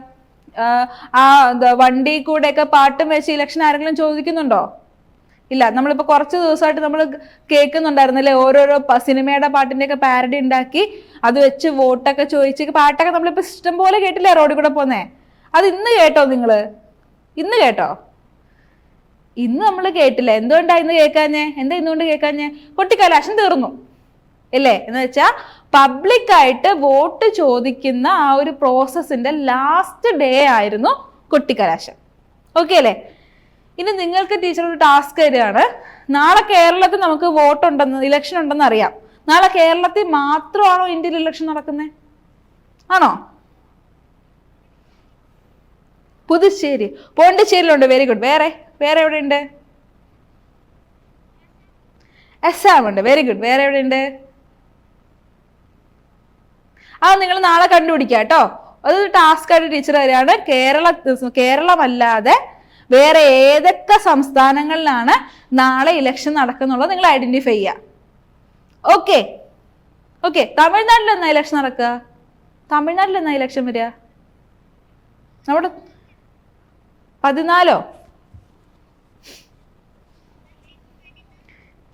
വണ്ടി കൂടെയൊക്കെ പാട്ടും വെച്ച് ഇലക്ഷൻ ആരെങ്കിലും ചോദിക്കുന്നുണ്ടോ? ഇല്ല. നമ്മളിപ്പോ കുറച്ച് ദിവസമായിട്ട് നമ്മൾ കേൾക്കുന്നുണ്ടായിരുന്നല്ലേ, ഓരോരോ സിനിമയുടെ പാട്ടിന്റെയൊക്കെ പാരഡി ഉണ്ടാക്കി അത് വെച്ച് വോട്ടൊക്കെ ചോദിച്ച് പാട്ടൊക്കെ നമ്മളിപ്പോ ഇഷ്ടം പോലെ കേട്ടില്ലേ റോഡിൽ കൂടെ പോന്നേ? അത് ഇന്ന് കേട്ടോ നിങ്ങള്? ഇന്ന് കേട്ടോ? ഇന്ന് നമ്മൾ കേട്ടില്ല. എന്തുകൊണ്ടാ ഇന്ന് കേൾക്കാഞ്ഞേ? എന്താ ഇന്നുകൊണ്ട് കേൾക്കാഞ്ഞേ? കൊട്ടിക്കലാശം തീർന്നു അല്ലേ? എന്ന് വെച്ചാൽ പബ്ലിക് ആയിട്ട് വോട്ട് ചോദിക്കുന്ന ആ ഒരു പ്രോസസ്സിന്റെ ലാസ്റ്റ് ഡേ ആയിരുന്നു കൊട്ടിക്കലാശം. ഓക്കെ അല്ലേ? ഇനി നിങ്ങൾക്ക് ടീച്ചർ ഒരു ടാസ്ക് തരികയാണ്. നാളെ കേരളത്തിൽ നമുക്ക് ഇലക്ഷൻ ഉണ്ടെന്ന് അറിയാം. നാളെ കേരളത്തിൽ മാത്രമാണോ ഇന്ത്യയിൽ ഇലക്ഷൻ നടക്കുന്നത്? ആണോ? പുതുച്ചേരി, പോണ്ടിച്ചേരിയിലുണ്ട്. Very good. വേറെ എവിടെയുണ്ട്? അസാം ഉണ്ട്. Very good. വേറെ എവിടെയുണ്ട്? അത് നിങ്ങൾ നാളെ കണ്ടുപിടിക്കുക കേട്ടോ. അത് ടാസ്ക് ആയിട്ട് ടീച്ചർ തരാണ്. കേരളമല്ലാതെ വേറെ ഏതൊക്കെ സംസ്ഥാനങ്ങളിലാണ് നാളെ ഇലക്ഷൻ നടക്കുന്നുള്ളത് നിങ്ങൾ ഐഡന്റിഫൈ ചെയ്യുക. Okay okay. തമിഴ്നാട്ടിൽ എന്നാ ഇലക്ഷൻ നടക്കുക? തമിഴ്നാട്ടിൽ എന്നാ ഇലക്ഷൻ വരിക? നമ്മുടെ 14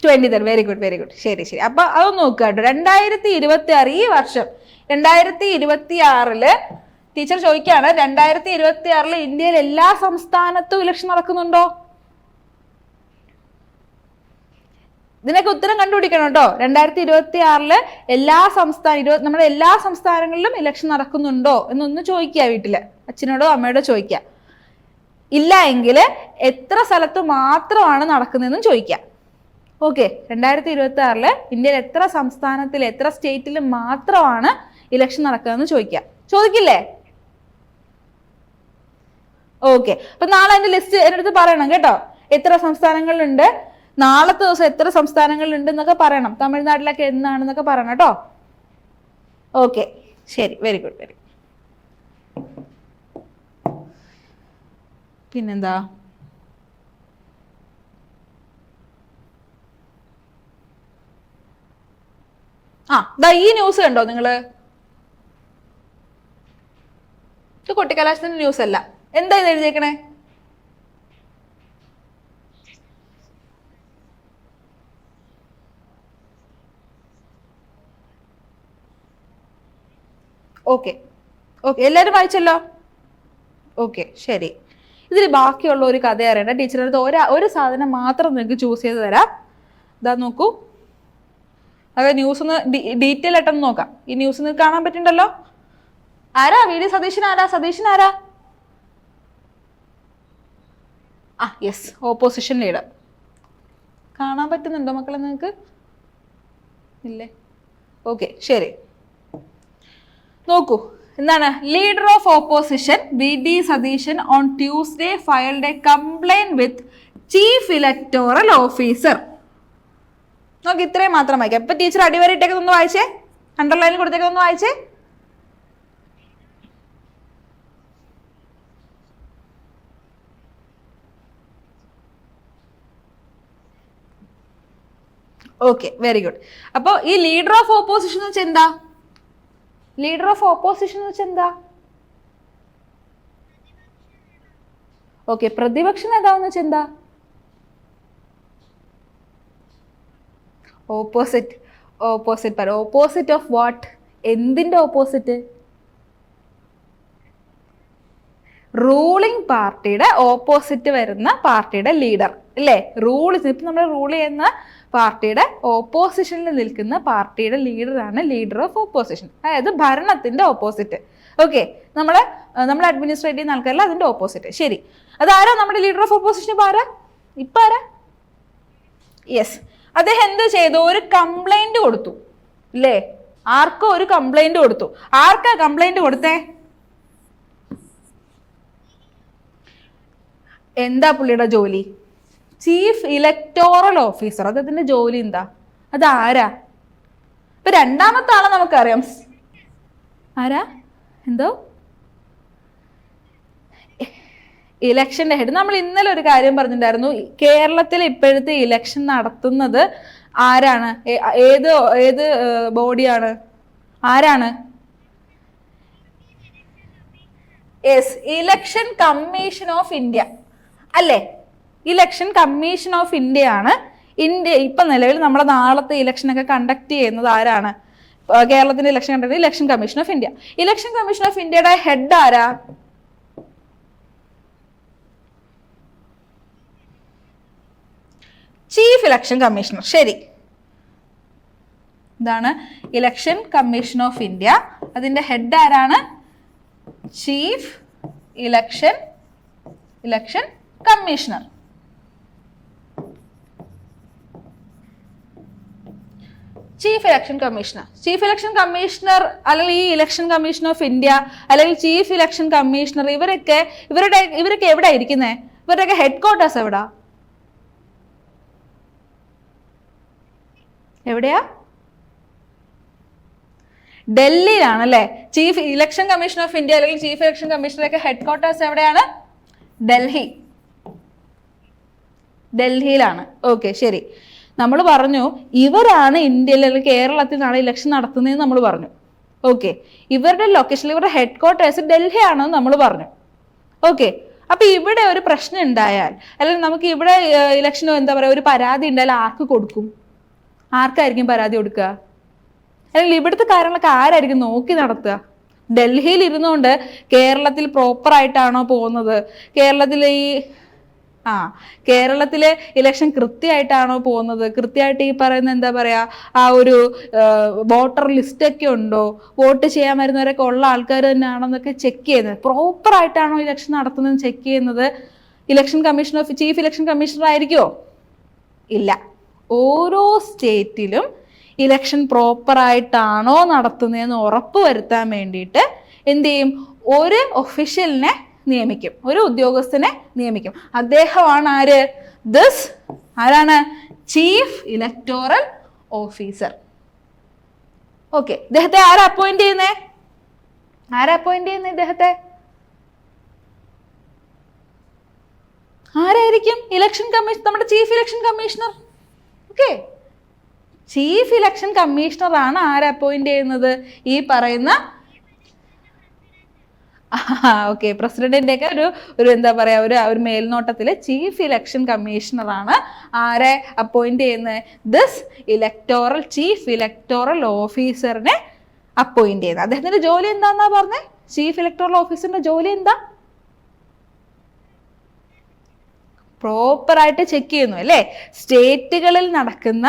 23. Very good very good. ശരി ശരി. അപ്പൊ അതൊന്ന് നോക്കുക കേട്ടോ. 2026 ഈ വർഷം 2026 ടീച്ചർ ചോദിക്കുകയാണ്, 2026 ഇന്ത്യയിൽ എല്ലാ സംസ്ഥാനത്തും ഇലക്ഷൻ നടക്കുന്നുണ്ടോ? ഇതിനൊക്കെ ഉത്തരം കണ്ടുപിടിക്കണം കേട്ടോ. 2026 നമ്മുടെ എല്ലാ സംസ്ഥാനങ്ങളിലും ഇലക്ഷൻ നടക്കുന്നുണ്ടോ എന്നൊന്ന് ചോദിക്കുക വീട്ടില്, അച്ഛനോടോ അമ്മയോടോ ചോദിക്കുക. ഇല്ല എങ്കിൽ എത്ര സ്ഥലത്ത് മാത്രമാണ് നടക്കുന്നതെന്നും ചോദിക്കാം. ഓക്കെ. 2026 ഇന്ത്യയിൽ എത്ര സംസ്ഥാനത്തിൽ എത്ര സ്റ്റേറ്റിൽ മാത്രമാണ് ഇലക്ഷൻ നടക്കുകയെന്ന് ചോദിക്കാം. ചോദിക്കില്ലേ? ഓക്കെ. അപ്പൊ നാളെ അതിന്റെ ലിസ്റ്റ് എൻ്റെ അടുത്ത് പറയണം കേട്ടോ. എത്ര സംസ്ഥാനങ്ങളിലുണ്ട്, നാളത്തെ ദിവസം എത്ര സംസ്ഥാനങ്ങളിലുണ്ട് എന്നൊക്കെ പറയണം. തമിഴ്നാട്ടിലൊക്കെ എന്നാണെന്നൊക്കെ പറയണം കേട്ടോ. ഓക്കെ ശരി. Very good very good. പിന്നെന്താ? ഈ ന്യൂസ് കണ്ടോ നിങ്ങള്? ഇത് കൊട്ടിക്കലാശത്തിന്റെ ന്യൂസ് അല്ല. എന്താ ഇത് എഴുതിയേക്കണേ? Okay okay. എല്ലാവരും വായിച്ചല്ലോ? ഓക്കെ ശരി. ഇതിൽ ബാക്കിയുള്ള ഒരു കഥ അറിയണ്ട. ടീച്ചറിൻ്റെ അടുത്ത് ഒരു സാധനം മാത്രം നിങ്ങൾക്ക് ചൂസ് ചെയ്ത് തരാം. ഇതാ നോക്കൂ. അതെ, ന്യൂസ് ഒന്ന് ഡീറ്റെയിൽ ആയിട്ടൊന്ന് നോക്കാം. ഈ ന്യൂസ് നിങ്ങൾക്ക് കാണാൻ പറ്റുന്നുണ്ടല്ലോ. ആരാ? വി ഡി സതീശൻ ആരാ? സതീശൻ ആരാ? Yes, opposition leader. കാണാൻ പറ്റുന്നുണ്ടോ മക്കളെ നിങ്ങൾക്ക്? ഇല്ലേ? ഓക്കെ ശരി. നോക്കൂ, എന്താണ്? Leader of opposition V D Satheesan on Tuesday filed a complaint with chief electoral officer. നോക്ക്, ഇത്രയും മാത്രം വായിക്കാം. ഇപ്പൊ ടീച്ചർ അടിവരയിട്ടേക്കൊന്ന് വായിച്ചേ, അണ്ടർലൈനിൽ കൊടുത്തേക്കൊന്ന് വായിച്ചേ. Okay very good. അപ്പൊ ഈ ലീഡർ ഓഫ് ഓപ്പോസിഷൻ എന്ന് വെച്ചാൽ എന്താ? ലീഡർ ഓഫ് ഓപ്പോസിഷൻ എന്ന് വെച്ചാൽ എന്താ? ഓക്കെ, പ്രതിപക്ഷ നേതാവെന്ന് വെച്ചാൽ എന്താ? ഓപ്പോസിറ്റ്. Opposite of what? എന്തിന്റെ ഓപ്പോസിറ്റ്? റൂളിംഗ് പാർട്ടിയുടെ ഓപ്പോസിറ്റ് വരുന്ന പാർട്ടിയുടെ ലീഡർ അല്ലേ? ഇപ്പം നമ്മൾ റൂൾ ചെയ്യുന്ന പാർട്ടിയുടെ ഓപ്പോസിഷനിൽ നിൽക്കുന്ന പാർട്ടിയുടെ ലീഡറാണ് ലീഡർ ഓഫ് ഓപ്പോസിഷൻ. അതായത് ഭരണത്തിന്റെ ഓപ്പോസിറ്റ്. ഓക്കെ, നമ്മൾ അഡ്മിനിസ്ട്രേറ്റ് ചെയ്യുന്ന ആൾക്കാരല്ല, അതിന്റെ ഓപ്പോസിറ്റ്. ശരി, അതാരാ നമ്മുടെ ലീഡർ ഓഫ് ഓപ്പോസിഷൻ? ഇപ്പൊ ആരാ? യെസ്, അദ്ദേഹം എന്ത് ചെയ്തു? ഒരു കംപ്ലൈന്റ് കൊടുത്തു അല്ലേ? ആർക്കോ ഒരു കംപ്ലൈന്റ് കൊടുത്തു. ആർക്കാ കംപ്ലൈന്റ് കൊടുത്തേ? എന്താ പുള്ളിയുടെ ജോലി? Chief electoral officer. അദ്ദേഹത്തിന്റെ ജോലി എന്താ? അതാരാ? ഇപ്പൊ രണ്ടാമത്തെ ആളെ നമുക്കറിയാം. ആരാ? എന്തോ? ഇലക്ഷന്റെ ഹെഡ്. നമ്മൾ ഇന്നലെ ഒരു കാര്യം പറഞ്ഞിട്ടുണ്ടായിരുന്നു. കേരളത്തിൽ ഇപ്പോഴത്തെ ഇലക്ഷൻ നടത്തുന്നത് ആരാണ്? ഏത് ബോഡിയാണ്? ആരാണ്? Yes, election commission of India അല്ലേ? ഇലക്ഷൻ കമ്മീഷൻ ഓഫ് ഇന്ത്യ ആണ്. ഇപ്പൊ നിലവിൽ നമ്മുടെ നാളത്തെ ഇലക്ഷനൊക്കെ കണ്ടക്ട് ചെയ്യുന്നത് ആരാണ്? കേരളത്തിന്റെ election conduct election commission of India. Election commission of ഇന്ത്യയുടെ ഹെഡ് ആരാ? Chief election commissioner. ശരി, ഇതാണ് ഇലക്ഷൻ കമ്മീഷൻ ഓഫ് ഇന്ത്യ. അതിന്റെ ഹെഡ് ആരാണ്? Chief election commissioner. Chief election commissioner അല്ലെങ്കിൽ ഈ ഇലക്ഷൻ കമ്മീഷൻ ഓഫ് ഇന്ത്യ അല്ലെങ്കിൽ ചീഫ് ഇലക്ഷൻ കമ്മീഷണർ ഇവരൊക്കെ എവിടെയാ ഇരിക്കുന്നത്? ഇവരുടെയൊക്കെ ഹെഡ് ക്വാർട്ടേഴ്സ് എവിടെയാ? ഡൽഹിയിലാണ് അല്ലേ? Chief election commission of India അല്ലെങ്കിൽ ചീഫ് ഇലക്ഷൻ കമ്മീഷണറൊക്കെ ഹെഡ് ക്വാർട്ടേഴ്സ് എവിടെയാണ്? ഡൽഹിയിലാണ്. ഓക്കെ, ശരി. നമ്മൾ പറഞ്ഞു ഇവരാണ് ഇന്ത്യയിൽ അല്ലെങ്കിൽ കേരളത്തിൽ നിന്നാണ് ഇലക്ഷൻ നടത്തുന്നതെന്ന് നമ്മൾ പറഞ്ഞു. ഓക്കെ, ഇവരുടെ ലൊക്കേഷൻ, ഇവരുടെ ഹെഡ് ക്വാർട്ടേഴ്സ് ഡൽഹി ആണെന്ന് നമ്മൾ പറഞ്ഞു. ഓക്കെ, അപ്പൊ ഇവിടെ ഒരു പ്രശ്നം ഉണ്ടായാൽ അല്ലെങ്കിൽ നമുക്ക് ഇവിടെ ഇലക്ഷനോ എന്താ പറയുക ഒരു പരാതി ഉണ്ടായാൽ ആർക്ക് കൊടുക്കും? ആർക്കായിരിക്കും പരാതി കൊടുക്കുക? അല്ലെങ്കിൽ ഇവിടുത്തെ കാര്യങ്ങളൊക്കെ ആരായിരിക്കും നോക്കി നടത്തുക? ഡൽഹിയിൽ ഇരുന്നുകൊണ്ട് കേരളത്തിൽ പ്രോപ്പർ ആയിട്ടാണോ പോകുന്നത്? കേരളത്തിലെ ഇലക്ഷൻ കൃത്യമായിട്ടാണോ പോകുന്നത്? കൃത്യമായിട്ട് ഈ പറയുന്ന എന്താ പറയാ ആ ഒരു വോട്ടർ ലിസ്റ്റ് ഒക്കെ ഉണ്ടോ? വോട്ട് ചെയ്യാൻ വരുന്നവരൊക്കെ ഉള്ള ആൾക്കാർ തന്നെയാണെന്നൊക്കെ ചെക്ക് ചെയ്യുന്നത്. പ്രോപ്പർ ആയിട്ടാണോ ഇലക്ഷൻ നടത്തുന്നത് ചെക്ക് ചെയ്യുന്നത് ചീഫ് ഇലക്ഷൻ കമ്മീഷണർ ആയിരിക്കുമോ? ഇല്ല. ഓരോ സ്റ്റേറ്റിലും ഇലക്ഷൻ പ്രോപ്പർ ആയിട്ടാണോ നടത്തുന്നതെന്ന് ഉറപ്പ് വരുത്താൻ വേണ്ടിയിട്ട് എന്ത് ചെയ്യും? ഒരു ഒഫീഷ്യലിനെ നിയമിക്കും, ഒരു ഉദ്യോഗസ്ഥനെ നിയമിക്കും. അദ്ദേഹമാണ് ആരാണ്? Chief electoral officer. ഓക്കെ, ഇദ്ദേഹത്തെ ആരാ അപ്പോയിന്റ് ചെയ്യുന്നേ? ഇദ്ദേഹത്തെ ആരായിരിക്കും? ഇലക്ഷൻ കമ്മീഷൻ, നമ്മുടെ chief election commissioner. Okay, chief election commissioner ആണ് ആരെ അപ്പോയിന്റ് ചെയ്യുന്നത്? ഈ പറയുന്ന ഓക്കെ, പ്രസിഡന്റിന്റെ ഒക്കെ ഒരു എന്താ പറയാ ഒരു മേൽനോട്ടത്തില് ചീഫ് ഇലക്ഷൻ കമ്മീഷണർ ആണ് ആരെ അപ്പോയിന്റ് ചെയ്യുന്നത്? ചീഫ് ഇലക്ടോറൽ ഓഫീസറിനെ അപ്പോയിന്റ് ചെയ്യുന്നത്. അദ്ദേഹത്തിന്റെ ജോലി എന്താന്നാ പറഞ്ഞേ? ചീഫ് ഇലക്ടോറൽ ഓഫീസറിന്റെ ജോലി എന്താ? പ്രോപ്പറായിട്ട് ചെക്ക് ചെയ്യുന്നു അല്ലേ? സ്റ്റേറ്റുകളിൽ നടക്കുന്ന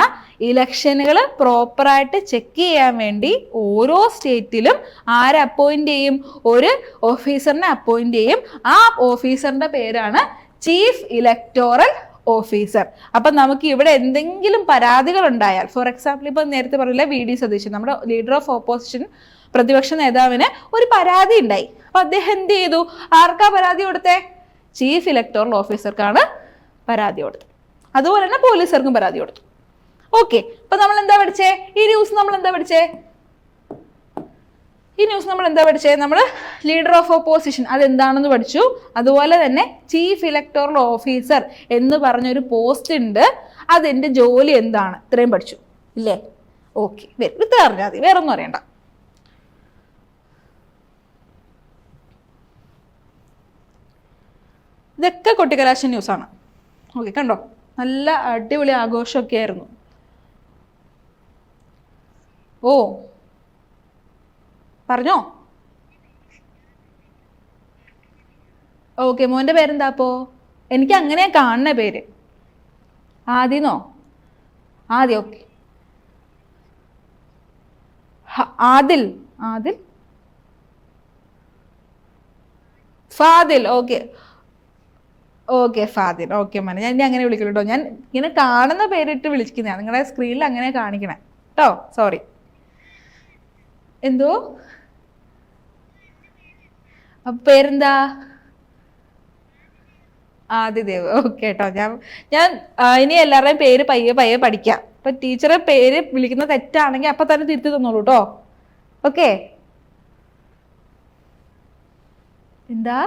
ഇലക്ഷനുകൾ പ്രോപ്പറായിട്ട് ചെക്ക് ചെയ്യാൻ വേണ്ടി ഓരോ സ്റ്റേറ്റിലും ആരെ അപ്പോയിന്റ് ചെയ്യും? ഒരു ഓഫീസറിനെ അപ്പോയിന്റ് ചെയ്യും. ആ ഓഫീസറിന്റെ പേരാണ് ചീഫ് ഇലക്ടോറൽ ഓഫീസർ. അപ്പൊ നമുക്ക് ഇവിടെ എന്തെങ്കിലും പരാതികൾ ഉണ്ടായാൽ, ഫോർ എക്സാമ്പിൾ ഇപ്പൊ നേരത്തെ പറഞ്ഞില്ല VD സതീശൻ, നമ്മുടെ ലീഡർ ഓഫ് ഓപ്പോസിഷൻ, പ്രതിപക്ഷ നേതാവിന് ഒരു പരാതി ഉണ്ടായി. അപ്പൊ അദ്ദേഹം എന്ത് ചെയ്തു? ആർക്കാ പരാതി കൊടുത്തേ? ചീഫ് ഇലക്ടോറൽ ഓഫീസർക്കാണ് പരാതി കൊടുത്തത്. അതുപോലെ തന്നെ പോലീസുകാർക്കും പരാതി കൊടുത്തു. ഓക്കെ, അപ്പൊ നമ്മൾ എന്താ പഠിച്ചേ? ഈ ന്യൂസ് നമ്മൾ എന്താ പഠിച്ചേ? നമ്മൾ ലീഡർ ഓഫ് ഓപ്പോസിഷൻ അതെന്താണെന്ന് പഠിച്ചു. അതുപോലെ തന്നെ ചീഫ് ഇലക്ടോറൽ ഓഫീസർ എന്ന് പറഞ്ഞൊരു പോസ്റ്റ് ഉണ്ട്, അതിന്റെ ജോലി എന്താണ്? ഇത്രയും പഠിച്ചു ഇല്ലേ? ഓക്കെ, ഇത് അറിഞ്ഞാൽ മതി, വേറെ ഒന്നും അറിയണ്ട. ഇതൊക്കെ കൊട്ടിക്കലാശ ന്യൂസാണ്. ഓക്കെ, കണ്ടോ, നല്ല അടിപൊളി ആഘോഷമൊക്കെ ആയിരുന്നു. ഓ, പറഞ്ഞോ. ഓക്കെ, മോൻ്റെ പേരെന്താ? അപ്പോ എനിക്ക് അങ്ങനെ കാണുന്ന പേര് ആദിന്നോ? Adi. Okay, Adil Fadil. Okay Fadil. Okay മോനെ, ഞാൻ ഇനി അങ്ങനെ വിളിക്കുള്ളൂ കേട്ടോ. ഞാൻ ഇങ്ങനെ കാണുന്ന പേരിട്ട് വിളിക്കുന്നതാണ്, നിങ്ങളുടെ സ്ക്രീനിൽ അങ്ങനെ കാണിക്കണേ കേട്ടോ. സോറി. എന്തോ പേരെന്താ? ആദിദേവ്. ഓക്കെ കേട്ടോ. ഞാൻ ഇനി എല്ലാവരുടെയും പേര് പയ്യെ പഠിക്കാം. അപ്പൊ ടീച്ചറെ പേര് വിളിക്കുന്ന തെറ്റാണെങ്കിൽ അപ്പൊ തന്നെ തിരുത്തി തന്നോളൂ കേട്ടോ. ഓക്കെ, എന്താ?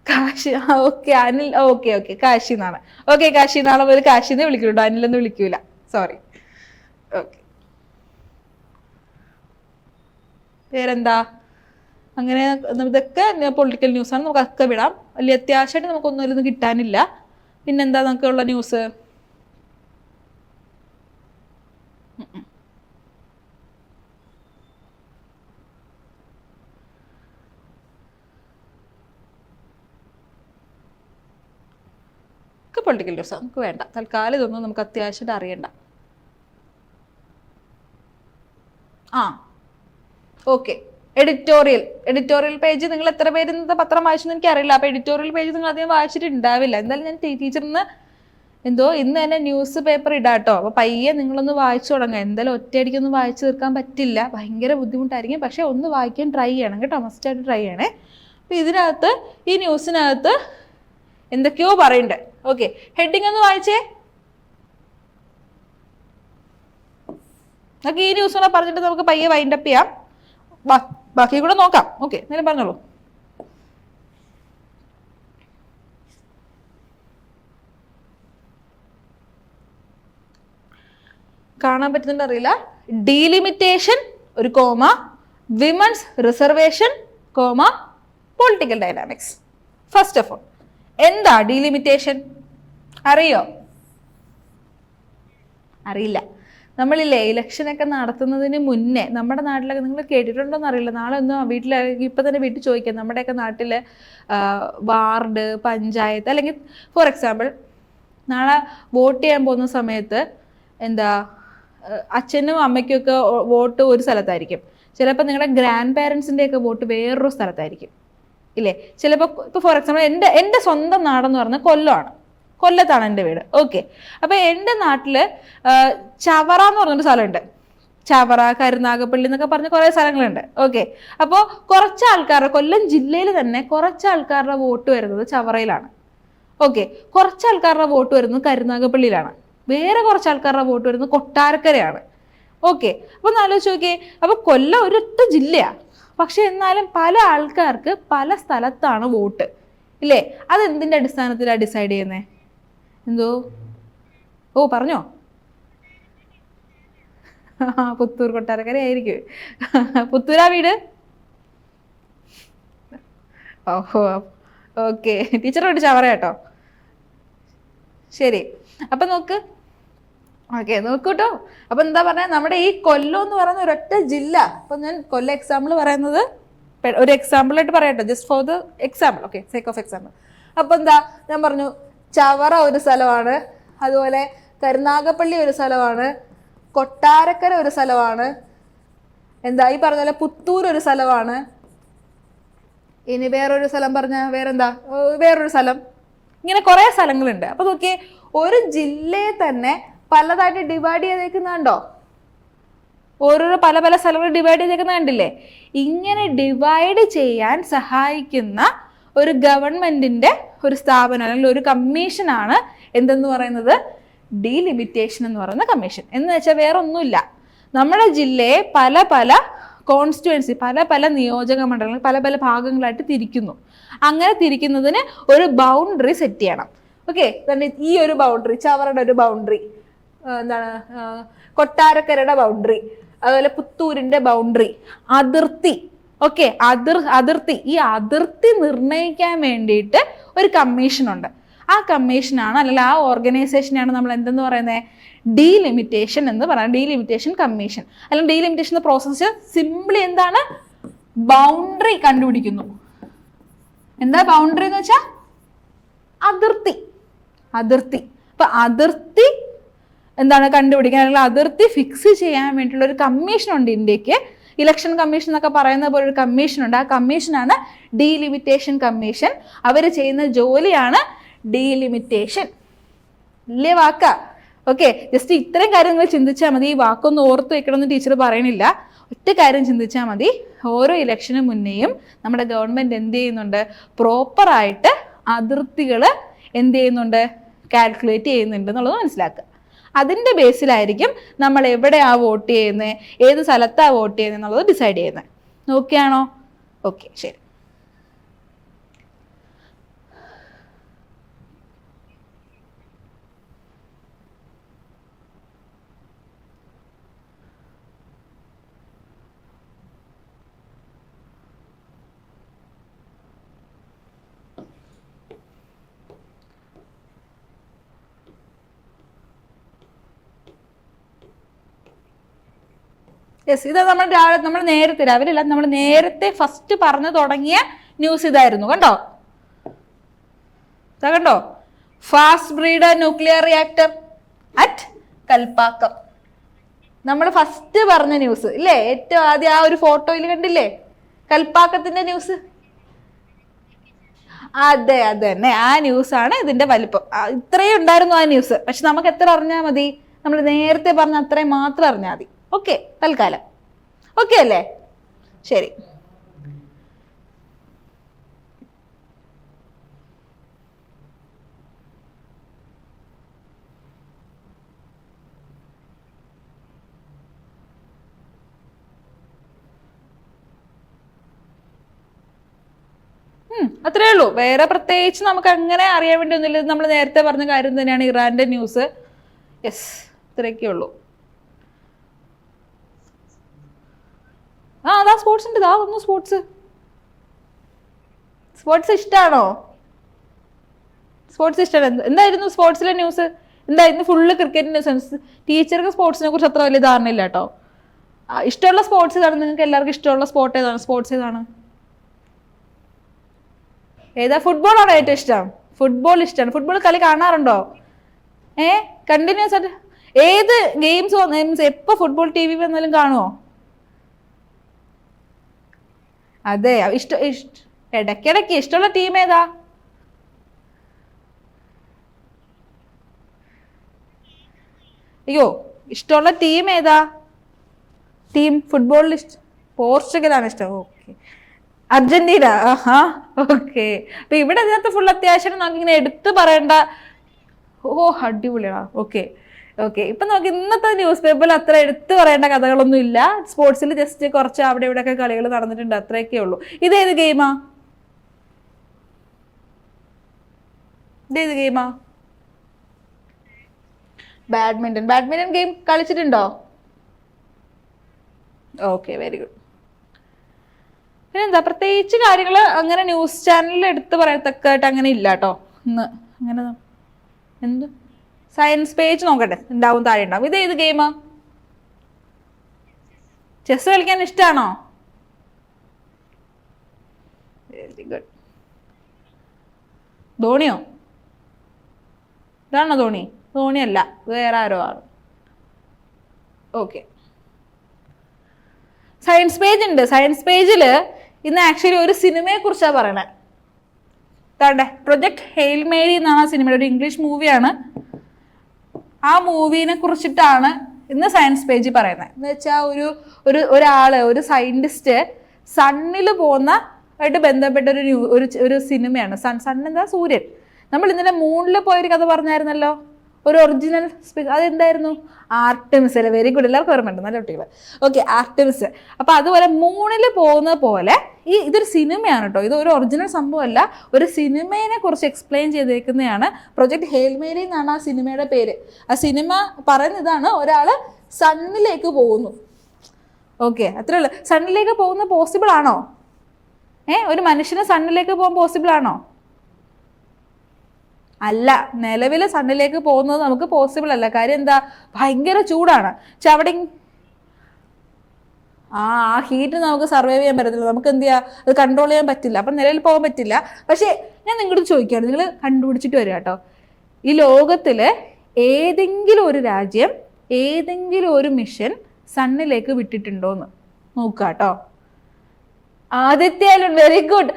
കാശി. ഓക്കെ, അനിൽ. ഓക്കെ കാശി എന്നാണ്. ഓക്കെ, കാശി. നാളെ മുതൽ കാശിന്ന് വിളിക്കുള്ളൂ, അനിലൊന്നും വിളിക്കൂല. സോറി. ഓക്കെ, പേരെന്താ? അങ്ങനെ ഇതൊക്കെ പൊളിറ്റിക്കൽ ന്യൂസാണ്, നമുക്കൊക്കെ വിടാം. വലിയ അത്യാവശ്യമായിട്ട് നമുക്കൊന്നും ഇതിൽ കിട്ടാനില്ല. പിന്നെന്താ നമുക്കുള്ള ന്യൂസ്? പൊളിറ്റിക്കൽ ന്യൂസ് നമുക്ക് വേണ്ട തൽക്കാലം, ഇതൊന്നും നമുക്ക് അത്യാവശ്യമായിട്ട് അറിയണ്ട. ഓക്കെ, എഡിറ്റോറിയൽ പേജ് നിങ്ങൾ എത്ര പേര് ഇന്നത്തെ പത്രം വായിച്ചെന്ന് എനിക്കറിയില്ല. അപ്പോൾ എഡിറ്റോറിയൽ പേജ് നിങ്ങൾ അധികം വായിച്ചിട്ടുണ്ടാവില്ല. എന്തായാലും ഞാൻ ടീച്ചറിന് ഇന്ന് തന്നെ ന്യൂസ് പേപ്പർ ഇടാട്ടോ. അപ്പോൾ പയ്യെ നിങ്ങളൊന്ന് വായിച്ചു തുടങ്ങുക. എന്തായാലും ഒറ്റയടിക്കൊന്നും വായിച്ചു തീർക്കാൻ പറ്റില്ല, ഭയങ്കര ബുദ്ധിമുട്ടായിരിക്കും. പക്ഷേ ഒന്ന് വായിക്കാൻ ട്രൈ ചെയ്യണം കേട്ടോ, മസ്റ്റായിട്ട് ട്രൈ ചെയ്യണേ. അപ്പോൾ ഇതിനകത്ത്, ഈ ന്യൂസിനകത്ത് എന്തൊക്കെയോ പറയുന്നുണ്ട്. ഓക്കെ, ഹെഡിങ് ഒന്ന് വായിച്ചേ. നമുക്ക് ഈ ന്യൂസ് കൂടെ പറഞ്ഞിട്ട് നമുക്ക് പയ്യെ വൈൻഡ് അപ്പ് ചെയ്യാം. ബാക്കി കൂടെ നോക്കാം. ഓക്കെ, എന്നാലും പറഞ്ഞോളൂ. കാണാൻ പറ്റുന്നുണ്ട് അറിയില്ല. ഡീലിമിറ്റേഷൻ ഒരു comma, women's reservation comma, political dynamics. First of all എന്താ ഡീലിമിറ്റേഷൻ അറിയോ? അറിയില്ല. നമ്മളില്ലേ ഇലക്ഷനൊക്കെ നടത്തുന്നതിന് മുന്നേ നമ്മുടെ നാട്ടിലൊക്കെ നിങ്ങൾ കേട്ടിട്ടുണ്ടോന്ന് അറിയില്ല. നാളെ ഒന്ന് വീട്ടിൽ ഇപ്പം തന്നെ വീട്ടിൽ ചോദിക്കാം. നമ്മുടെയൊക്കെ നാട്ടിൽ വാർഡ്, പഞ്ചായത്ത്, അല്ലെങ്കിൽ ഫോർ എക്സാമ്പിൾ നാളെ വോട്ട് ചെയ്യാൻ പോകുന്ന സമയത്ത് എന്താ അച്ഛനും അമ്മയ്ക്കും ഒക്കെ വോട്ട് ഒരു സ്ഥലത്തായിരിക്കും. ചിലപ്പോൾ നിങ്ങളുടെ ഗ്രാൻഡ് പാരൻസിൻ്റെ ഒക്കെ വോട്ട് വേറൊരു സ്ഥലത്തായിരിക്കും ഇല്ലേ. ചിലപ്പോൾ ഇപ്പോൾ ഫോർ എക്സാമ്പിൾ എൻ്റെ സ്വന്തം നാടെന്ന് പറഞ്ഞാൽ കൊല്ലമാണ്. കൊല്ലത്താണ് എൻ്റെ വീട്. ഓക്കെ, അപ്പോൾ എൻ്റെ നാട്ടിൽ ചവറ എന്ന് പറഞ്ഞൊരു സ്ഥലമുണ്ട്. ചവറ, കരുനാഗപ്പള്ളി എന്നൊക്കെ പറഞ്ഞ കുറേ സ്ഥലങ്ങളുണ്ട്. ഓക്കെ, അപ്പോൾ കുറച്ച് ആൾക്കാരുടെ കൊല്ലം ജില്ലയിൽ തന്നെ കുറച്ച് ആൾക്കാരുടെ വോട്ട് വരുന്നത് ചവറയിലാണ്. ഓക്കെ, കുറച്ച് ആൾക്കാരുടെ വോട്ട് വരുന്നത് കരുനാഗപ്പള്ളിയിലാണ്. വേറെ കുറച്ച് ആൾക്കാരുടെ വോട്ട് വരുന്നത് കൊട്ടാരക്കരയാണ്. ഓക്കെ, അപ്പോൾ ആലോചിച്ച് നോക്കിയേ. അപ്പോൾ കൊല്ലം ഒരൊറ്റ ജില്ലയാണ്, പക്ഷെ എന്നാലും പല ആൾക്കാർക്ക് പല സ്ഥലത്താണ് വോട്ട് ഇല്ലേ. അതെന്തിൻ്റെ അടിസ്ഥാനത്തിലാണ് ഡിസൈഡ് ചെയ്യുന്നത്? എന്തോ പറഞ്ഞോ. പുത്തൂർ കൊട്ടാരക്കര ആയിരിക്കും. പുത്തൂരാ വീട്? ഓഹോ, ഓക്കെ. ടീച്ചർ വിട്ട് ചവറ കേട്ടോ. ശരി, അപ്പം നോക്ക്. ഓക്കെ, നോക്കൂട്ടോ. അപ്പം എന്താ പറഞ്ഞാൽ നമ്മുടെ ഈ കൊല്ലം എന്ന് പറയുന്ന ഒരൊറ്റ ജില്ല. അപ്പം ഞാൻ കൊല്ലം എക്സാമ്പിൾ പറയുന്നത് ഒരു എക്സാമ്പിളായിട്ട് പറയട്ടോ, just for the example. Okay, sake of example. അപ്പം എന്താ ഞാൻ പറഞ്ഞു, ചവറ ഒരു സ്ഥലമാണ്, അതുപോലെ കരുനാഗപ്പള്ളി ഒരു സ്ഥലമാണ്, കൊട്ടാരക്കര ഒരു സ്ഥലമാണ്, എന്താ ഈ പറഞ്ഞ പോലെ പുത്തൂർ ഒരു സ്ഥലമാണ്. ഇനി വേറൊരു സ്ഥലം പറഞ്ഞ വേറെന്താ, വേറൊരു സ്ഥലം. ഇങ്ങനെ കുറേ സ്ഥലങ്ങളുണ്ട്. അപ്പോൾ നോക്കിയേ, ഒരു ജില്ലയെ തന്നെ പലതായിട്ട് ഡിവൈഡ് ചെയ്തേക്കുന്നുണ്ടോ? ഓരോരോ പല പല സ്ഥലങ്ങൾ ഡിവൈഡ് ചെയ്തേക്കുന്ന കണ്ടില്ലേ? ഇങ്ങനെ ഡിവൈഡ് ചെയ്യാൻ സഹായിക്കുന്ന ഒരു ഗവൺമെന്റിന്റെ ഒരു സ്ഥാപനം അല്ലെങ്കിൽ ഒരു കമ്മീഷനാണ് എന്തെന്ന് പറയുന്നത്, ഡീലിമിറ്റേഷൻ എന്ന് പറയുന്ന കമ്മീഷൻ. എന്ന് വെച്ചാൽ വേറെ ഒന്നുമില്ല, നമ്മുടെ ജില്ലയെ പല പല കോൺസ്റ്റിറ്റ്യുവൻസി, പല പല നിയോജക മണ്ഡലങ്ങൾ പല പല ഭാഗങ്ങളായിട്ട് തിരിക്കുന്നു. അങ്ങനെ തിരിക്കുന്നതിന് ഒരു ബൗണ്ടറി സെറ്റ് ചെയ്യണം. ഓക്കെ, ഈ ഒരു ബൗണ്ടറി, ചവറയുടെ ഒരു ബൗണ്ടറി, എന്താണ് കൊട്ടാരക്കരയുടെ ബൗണ്ടറി, അതുപോലെ പുത്തൂരിന്റെ ബൗണ്ടറി, അതിർത്തി. ഓക്കെ, അതിർത്തി, ഈ അതിർത്തി നിർണ്ണയിക്കാൻ വേണ്ടിയിട്ട് ഒരു കമ്മീഷനുണ്ട്. ആ കമ്മീഷനാണ് അല്ലെങ്കിൽ ആ ഓർഗനൈസേഷനാണ് നമ്മൾ എന്തെന്ന് പറയുന്നത്, ഡീലിമിറ്റേഷൻ എന്ന് പറയുന്നത്. ഡീലിമിറ്റേഷൻ കമ്മീഷൻ അല്ലെങ്കിൽ ഡീലിമിറ്റേഷൻ പ്രോസസ് സിംപ്ലി എന്താണ്, ബൗണ്ടറി കണ്ടുപിടിക്കുന്നു. എന്താ ബൗണ്ടറി എന്ന് വെച്ചാൽ അതിർത്തി. അപ്പൊ അതിർത്തി എന്താണ് കണ്ടുപിടിക്കാൻ അല്ലെങ്കിൽ അതിർത്തി ഫിക്സ് ചെയ്യാൻ വേണ്ടിയിട്ടുള്ള ഒരു കമ്മീഷനുണ്ട് ഇന്ത്യക്ക്. ഇലക്ഷൻ കമ്മീഷൻ എന്നൊക്കെ പറയുന്ന പോലെ ഒരു കമ്മീഷനുണ്ട്. ആ കമ്മീഷനാണ് ഡീലിമിറ്റേഷൻ കമ്മീഷൻ. അവർ ചെയ്യുന്ന ജോലിയാണ് ഡീലിമിറ്റേഷൻ. വലിയ വാക്കാ. ഓക്കെ, ജസ്റ്റ് ഇത്രയും കാര്യങ്ങൾ ചിന്തിച്ചാൽ മതി. ഈ വാക്കൊന്ന് ഓർത്ത് വെക്കണമെന്ന് ടീച്ചർ പറയണില്ല. ഒറ്റ കാര്യം ചിന്തിച്ചാൽ മതി. ഓരോ ഇലക്ഷന് മുന്നേയും നമ്മുടെ ഗവൺമെന്റ് എന്ത് ചെയ്യുന്നുണ്ട്, പ്രോപ്പറായിട്ട് അതിർത്തികൾ എന്ത് ചെയ്യുന്നുണ്ട്, കാൽക്കുലേറ്റ് ചെയ്യുന്നുണ്ട് എന്നുള്ളത് മനസ്സിലാക്കുക. അതിൻ്റെ ബേസിലായിരിക്കും നമ്മൾ എവിടെയാണ് വോട്ട് ചെയ്യുന്നത്, ഏത് സ്ഥലത്താണ് വോട്ട് ചെയ്യുന്നത് എന്നുള്ളത് ഡിസൈഡ് ചെയ്യുന്നത്. ഓക്കെയാണോ? ഓക്കെ, ശരി. യെസ്, ഇത് നമ്മൾ നേരത്തെ രാവിലെ നമ്മൾ നേരത്തെ ഫസ്റ്റ് പറഞ്ഞു തുടങ്ങിയ ന്യൂസ് ഇതായിരുന്നു. കണ്ടോ? Fast breeder nuclear reactor at Kalpakkam. നമ്മൾ ഫസ്റ്റ് പറഞ്ഞ ന്യൂസ് ഇല്ലേ, ഏറ്റവും ആദ്യം ആ ഒരു ഫോട്ടോയിൽ കണ്ടില്ലേ കൽപ്പാക്കത്തിന്റെ ന്യൂസ്. അതെ തന്നെ, ആ ന്യൂസാണ് ഇതിന്റെ വലിപ്പം. ഇത്രയും ഉണ്ടായിരുന്നു ആ ന്യൂസ്. പക്ഷെ നമുക്ക് എത്ര അറിഞ്ഞാൽ മതി, നമ്മൾ നേരത്തെ പറഞ്ഞ അത്രയും മാത്രം അറിഞ്ഞാൽ മതി. ഓക്കെ, തൽക്കാലം ഓക്കെ അല്ലേ? ശരി. അത്രേ ഉള്ളൂ. വേറെ പ്രത്യേകിച്ച് നമുക്ക് അങ്ങനെ അറിയാൻ വേണ്ടി ഒന്നുമില്ല. നമ്മൾ നേരത്തെ പറഞ്ഞ കാര്യം തന്നെയാണ് ഇറാന്റെ ന്യൂസ്. യെസ്, ഇത്രയൊക്കെ ഉള്ളൂ. അതാ സ്പോർട്സ് ഉണ്ട്. ഇതാ ഒന്ന് സ്പോർട്സ് ഇഷ്ടമാണോ? സ്പോർട്സ് ഇഷ്ടമാണ്. എന്തായിരുന്നു സ്പോർട്സിലെ ന്യൂസ്? എന്തായിരുന്നു? Full cricket news. ടീച്ചർക്ക് സ്പോർട്സിനെ കുറിച്ച് അത്ര വലിയ ധാരണയില്ല കേട്ടോ. ഇഷ്ടമുള്ള സ്പോർട്സ് ഏതാണ്? നിങ്ങൾക്ക് എല്ലാവർക്കും ഇഷ്ടമുള്ള സ്പോർട്സ് ഏതാണ്? ഏതാ? ഫുട്ബോളാണോ ഏറ്റവും ഇഷ്ടം? ഫുട്ബോൾ ഇഷ്ടമാണ്. ഫുട്ബോൾ കളി കാണാറുണ്ടോ? കണ്ടിന്യൂസ് ആയിട്ട് ഏത് ഗെയിംസ് എപ്പോ ഫുട്ബോൾ TV വന്നാലും കാണുമോ? അതെ, ഇടയ്ക്കിടയ്ക്ക്. ഇഷ്ടമുള്ള ടീം ഏതാ? അയ്യോ, ഇഷ്ടമുള്ള ടീം ഏതാ? ഫുട്ബോളിൽ പോർച്ചുഗലാണ് ഇഷ്ടം. ഓക്കെ. അർജന്റീന. ആഹാ, ഓക്കെ. അപ്പൊ ഇവിടെ ഇതിനകത്ത് ഫുൾ അത്യാവശ്യം നമുക്കിങ്ങനെ എടുത്തു പറയേണ്ട. അടിപൊളിയാണ്. ഓക്കെ. ഇപ്പൊ നമുക്ക് ഇന്നത്തെ ന്യൂസ് പേപ്പറിൽ അത്ര എടുത്തു പറയേണ്ട കഥകളൊന്നും ഇല്ല. സ്പോർട്സിൽ ജസ്റ്റ് കുറച്ച് അവിടെ ഇവിടെയൊക്കെ കളികൾ നടന്നിട്ടുണ്ട്, അത്രയൊക്കെ ഉള്ളൂ. ഇതേത് ഗെയിമാ? ബാഡ്മിന്റൺ ഗെയിം കളിച്ചിട്ടുണ്ടോ? Okay, very good. പിന്നെന്താ പ്രത്യേകിച്ച് കാര്യങ്ങൾ അങ്ങനെ ന്യൂസ് ചാനലിൽ എടുത്ത് പറയത്തക്കായിട്ട് അങ്ങനെ ഇല്ല കേട്ടോ ഇന്ന്. അങ്ങനെ എന്ത് സയൻസ് പേജ് നോക്കട്ടെ, ഉണ്ടാവും, താഴെ ഉണ്ടാവും. ഇതേത് ഗെയിമാ? ചെസ് കളിക്കാൻ ഇഷ്ടമാണോ? Very good. ധോണിയോ? ഇതാണോ ധോണി? ധോണിയല്ല, വേറെ ആരോ ആണ്. ഓക്കെ. സയൻസ് പേജ് ഉണ്ട്. സയൻസ് പേജിൽ ഇന്ന് ആക്ച്വലി ഒരു സിനിമയെ കുറിച്ചാണ് പറയണേ. താണ്ടെ പ്രൊജക്ട് ഹെയിൽ മേരി എന്നാണ് ആ സിനിമയുടെ, ഒരു ഇംഗ്ലീഷ് മൂവിയാണ്. ആ മൂവിനെ കുറിച്ചിട്ടാണ് ഇന്ന് സയൻസ് പേജിൽ പറയുന്നത്. എന്ന് വെച്ചാൽ ഒരു സയന്റിസ്റ്റ് സണ്ണിൽ പോകുന്ന ആയിട്ട് ബന്ധപ്പെട്ട ഒരു സിനിമയാണ്. സൺ എന്താ? സൂര്യൻ. നമ്മൾ ഇന്നലെ മൂണിൽ പോയൊരു കഥ പറഞ്ഞായിരുന്നല്ലോ, ഒരു ഒറിജിനൽ. അതെന്തായിരുന്നു? ആർടെമിസ് അല്ലേ? Very good. എല്ലാവർക്കും ഓർമ്മയുണ്ട്, നല്ല കുട്ടികൾ. Okay, Artemis. അപ്പൊ അതുപോലെ മൂണിൽ പോകുന്ന പോലെ ഇതൊരു സിനിമയാണ് കേട്ടോ. ഇത് ഒരു ഒറിജിനൽ സംഭവമല്ല, ഒരു സിനിമയെ കുറിച്ച് എക്സ്പ്ലെയിൻ ചെയ്തേക്കുന്നതാണ്. പ്രൊജക്ട് ഹെയിൽ മേരി എന്നാണ് ആ സിനിമയുടെ പേര്. ആ സിനിമ പറയുന്ന ഇതാണ്, ഒരാള് സണ്ണിലേക്ക് പോകുന്നു. ഓക്കെ, അത്രേ ഉള്ളൂ. സണ്ണിലേക്ക് പോകുന്നത് പോസിബിൾ ആണോ? ഒരു മനുഷ്യന് സണ്ണിലേക്ക് പോകാൻ പോസിബിൾ ആണോ? അല്ല. നിലവിൽ സണ്ണിലേക്ക് പോകുന്നത് നമുക്ക് പോസിബിൾ അല്ല. കാര്യം എന്താ? ഭയങ്കര ചൂടാണ്. അവിടെ ആ ഹീറ്റ് നമുക്ക് സർവൈവ് ചെയ്യാൻ പറ്റത്തില്ല. നമുക്ക് എന്ത് ചെയ്യാം? അത് കൺട്രോൾ ചെയ്യാൻ പറ്റില്ല. അപ്പം നിലവിൽ പോകാൻ പറ്റില്ല. പക്ഷേ ഞാൻ നിങ്ങളോട് ചോദിക്കുകയാണ്, നിങ്ങൾ കണ്ടുപിടിച്ചിട്ട് വരിക കേട്ടോ. ഈ ലോകത്തിൽ ഏതെങ്കിലും ഒരു രാജ്യം ഏതെങ്കിലും ഒരു മിഷൻ സണ്ണിലേക്ക് വിട്ടിട്ടുണ്ടോന്ന് നോക്കുക കേട്ടോ. ആദിത്യ എൽ1. Very good.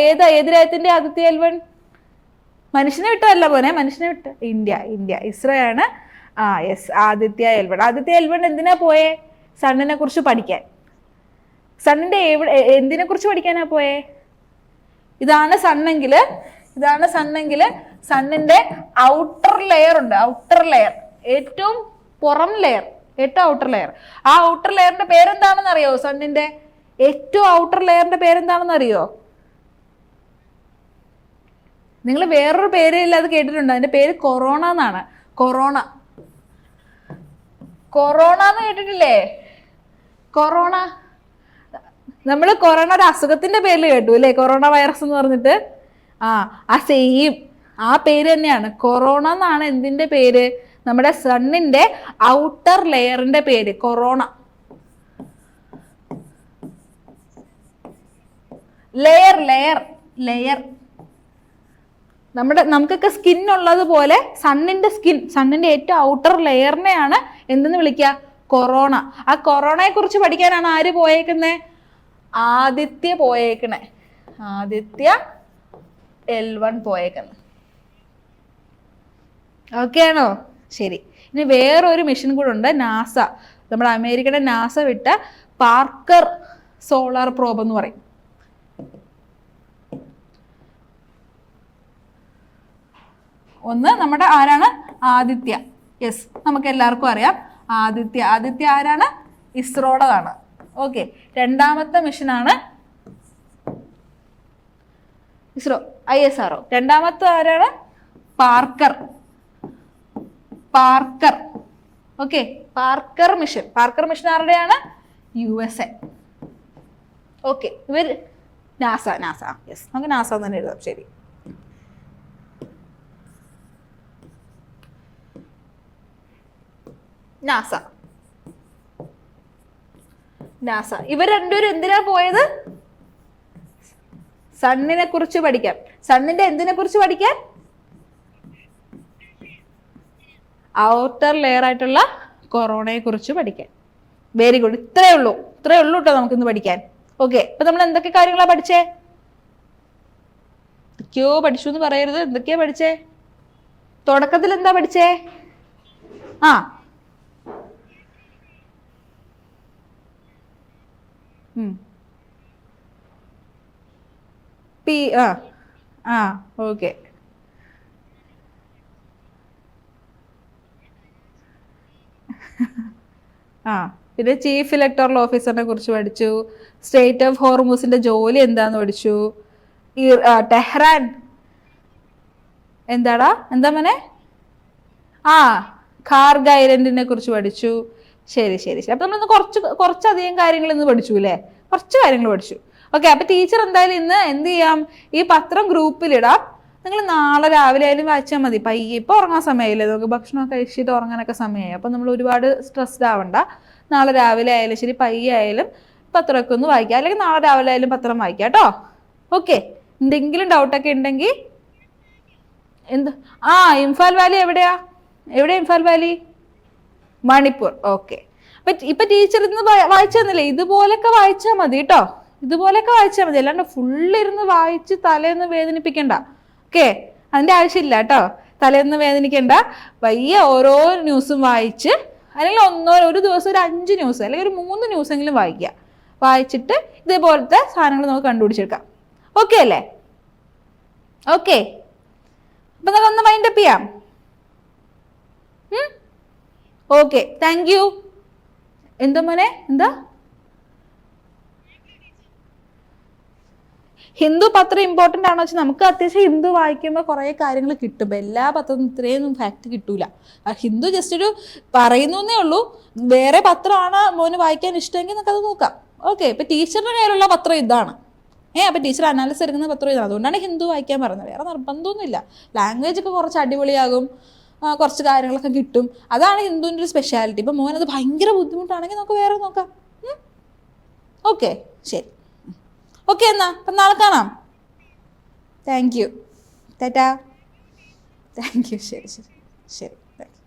ഏത് രാജ്യത്തിന്റെ ആദിത്യ എൽ1? മനുഷ്യനെ വിട്ടതല്ല പോനെ, മനുഷ്യനെ വിട്ട് ഇന്ത്യ. ഇസ്രോയാണ്. Yes, Aditya L one. Aditya L one എന്തിനാ പോയേ? സണ്ണിനെ കുറിച്ച് പഠിക്കാൻ. സണ്ണിന്റെ എന്തിനെ കുറിച്ച് പഠിക്കാനാ പോയേ? ഇതാണ് സണ്ണെങ്കിൽ സണ്ണിന്റെ ഔട്ടർ ലെയർ ഉണ്ട്. ഔട്ടർ ലെയർ, ഏറ്റവും പുറം ലെയർ, ഏറ്റവും ഔട്ടർ ലെയർ. ആ ഔട്ടർ ലെയറിന്റെ പേരെന്താണെന്ന് അറിയോ? സണ്ണിന്റെ ഏറ്റവും ഔട്ടർ ലെയറിന്റെ പേരെന്താണെന്ന് അറിയോ? നിങ്ങൾ വേറൊരു പേരില്ല, അത് കേട്ടിട്ടുണ്ടോ? അതിന്റെ പേര് കൊറോണ എന്നാണ്. കൊറോണ എന്ന് കേട്ടിട്ടില്ലേ? കൊറോണ. നമ്മൾ കൊറോണ ഒരു അസുഖത്തിന്റെ പേരിൽ കേട്ടു അല്ലേ? കൊറോണ വൈറസ് എന്ന് പറഞ്ഞിട്ട്. ആ സെയിം ആ പേര് തന്നെയാണ്. കൊറോണ എന്നാണ് എന്തിന്റെ പേര്? നമ്മുടെ സണ്ണിന്റെ ഔട്ടർ ലെയറിന്റെ പേര് കൊറോണ. ലെയർ നമുക്കൊക്കെ സ്കിൻ ഉള്ളതുപോലെ സണ്ണിന്റെ ഏറ്റവും ഔട്ടർ ലെയറിനെയാണ് എന്തെന്ന് വിളിക്കുക? കൊറോണ. ആ കൊറോണയെ കുറിച്ച് പഠിക്കാനാണ് ആര് പോയേക്കുന്നേ? ആദിത്യ പോയേക്കണേ. ആദിത്യ എൽ1 പോയേക്കുന്നത്. ഓക്കെ ആണോ? ശരി. ഇനി വേറൊരു മിഷൻ കൂടെ ഉണ്ട്. നാസ, നമ്മുടെ അമേരിക്കയുടെ നാസ വിട്ട പാർക്കർ സോളാർ പ്രോബ് എന്ന് പറയും. ഒന്ന് നമ്മുടെ ആരാണ്? ആദിത്യ. യെസ്, നമുക്ക് എല്ലാവർക്കും അറിയാം ആദിത്യ ആരാണ്? ഇസ്രോയുടേതാണ്. ഓക്കെ. രണ്ടാമത്തെ മിഷനാണ് ഇസ്രോ, ISRO. രണ്ടാമത്തെ ആരാണ്? Parker. Parker. Okay, Parker mission. Parker mission ആരുടെയാണ്? USA. ഓക്കെ, ഇവർ നാസ. നാസ, യെസ്, നമുക്ക് നാസ തന്നെ എഴുതാം. ശരി. നാസ. നാസ. ഇവർ രണ്ടുപേരും എന്തിനാ പോയത്? സണ്ണിനെ കുറിച്ച് പഠിക്കാൻ. സണ്ണിന്റെ എന്തിനെ കുറിച്ച് പഠിക്കാൻ? ഔട്ടർ ലെയർ ആയിട്ടുള്ള കൊറോണയെ കുറിച്ച് പഠിക്കാൻ. Very good. ഇത്രയേ ഉള്ളൂ കേട്ടോ നമുക്കിന്ന് പഠിക്കാൻ. ഓക്കെ, അപ്പൊ നമ്മൾ എന്തൊക്കെ കാര്യങ്ങളാ പഠിച്ചേ? എന്തൊക്കെയോ പഠിച്ചു എന്ന് പറയരുത്. എന്തൊക്കെയാ പഠിച്ചേ? തുടക്കത്തിൽ എന്താ പഠിച്ചേ? ആ പി ആ ഓക്കെ. ആ പിന്നെ ചീഫ് ഇലക്ടറൽ ഓഫീസറിനെ കുറിച്ച് പഠിച്ചു. സ്റ്റേറ്റ് ഓഫ് ഹോർമൂസിന്റെ ജോലി എന്താന്ന് പഠിച്ചു. ടെഹ്റാൻ എന്താടാ, എന്താ മോനെ? ആ ഖാർഗ് ഐലൻഡിനെ കുറിച്ച് പഠിച്ചു. ശരി ശരി ശരി. അപ്പൊ നമ്മൾ കുറച്ചധികം കാര്യങ്ങൾ ഇന്ന് പഠിച്ചു അല്ലേ? കുറച്ച് കാര്യങ്ങൾ പഠിച്ചു. ഓക്കെ, അപ്പൊ ടീച്ചർ എന്തായാലും ഇന്ന് എന്ത് ചെയ്യാം, ഈ പത്രം ഗ്രൂപ്പിലിടാം. നിങ്ങൾ നാളെ രാവിലെ ആയാലും വായിച്ചാൽ മതി. പയ്യെ ഇപ്പൊ ഉറങ്ങാൻ സമയമില്ലേ, നമുക്ക് ഭക്ഷണം കഴിച്ചിട്ട് ഉറങ്ങാനൊക്കെ സമയമായി. അപ്പൊ നമ്മൾ ഒരുപാട് സ്ട്രെസ്ഡ് ആവണ്ട. നാളെ രാവിലെ ആയാലും ശരി, പയ്യെ ആയാലും പത്രമൊക്കെ ഒന്ന് വായിക്കാം. അല്ലെങ്കിൽ നാളെ രാവിലെ ആയാലും പത്രം വായിക്കാം കേട്ടോ. ഓക്കെ, എന്തെങ്കിലും ഡൗട്ടൊക്കെ ഉണ്ടെങ്കിൽ എന്ത് ഇംഫാൽ വാലി എവിടെയാ? ഇംഫാൽ വാലി? മണിപ്പൂർ. ഓക്കെ, ഇപ്പൊ ടീച്ചർ ഇന്ന് വായിച്ചു തന്നില്ലേ? ഇതുപോലൊക്കെ വായിച്ചാൽ മതി കേട്ടോ. ഇതുപോലൊക്കെ വായിച്ചാൽ മതി. അല്ലാണ്ട് ഫുള്ളിരുന്ന് വായിച്ച് തലേന്ന് വേദനിപ്പിക്കണ്ട. ഓക്കെ, അതിന്റെ ആവശ്യമില്ല കേട്ടോ. തലേന്ന് വേദനിക്കണ്ട. വയ്യ ഓരോ ന്യൂസും വായിച്ച്, അല്ലെങ്കിൽ ഒരു ദിവസം ഒരു 5 ന്യൂസ് അല്ലെങ്കിൽ ഒരു 3 ന്യൂസെങ്കിലും വായിക്കുക. വായിച്ചിട്ട് ഇതേപോലത്തെ സാധനങ്ങൾ നമുക്ക് കണ്ടുപിടിച്ചെടുക്കാം. ഓക്കെ അല്ലേ? ഓക്കെ, അപ്പൊ നമുക്ക് ഒന്ന് മൈൻഡ് അപ്പ് ചെയ്യാം. Okay, thank you. എന്താ മോനെ? എന്താ? ഹിന്ദു പത്രം ഇമ്പോർട്ടൻ്റ് ആണോ വെച്ചാൽ നമുക്ക് അത്യാവശ്യം ഹിന്ദു വായിക്കുമ്പോൾ കുറേ കാര്യങ്ങൾ കിട്ടും. എല്ലാ പത്രവും ഇത്രയൊന്നും ഫാക്ട് കിട്ടൂല. ഹിന്ദു ജസ്റ്റ് ഒരു പറയുന്നേ ഉള്ളൂ. വേറെ പത്രമാണ് മോന് വായിക്കാൻ ഇഷ്ടമെങ്കിൽ നമുക്കത് നോക്കാം. ഓക്കെ, ഇപ്പൊ ടീച്ചറിന്റെ കയ്യിലുള്ള പത്രം ഇതാണ്. അപ്പൊ ടീച്ചർ അനാലിസിസ് എടുക്കുന്ന പത്രം ഇതാണ്. അതുകൊണ്ടാണ് ഹിന്ദു വായിക്കാൻ പറഞ്ഞത്. വേറെ നിർബന്ധമൊന്നുമില്ല. ലാംഗ്വേജ് ഒക്കെ കുറച്ച് അടിപൊളിയാകും, കുറച്ച് കാര്യങ്ങളൊക്കെ കിട്ടും. അതാണ് ഹിന്ദുവിൻ്റെ ഒരു സ്പെഷ്യാലിറ്റി. ഇപ്പൊ മോനത് ഭയങ്കര ബുദ്ധിമുട്ടാണെങ്കിൽ നമുക്ക് വേറെ നോക്കാം. ഓക്കെ, ശരി. ഓക്കെ, എന്നാ അപ്പം നാളെ കാണാം. Thank you. Tata. Thank you. ശരി ശരി ശരി. Thank you.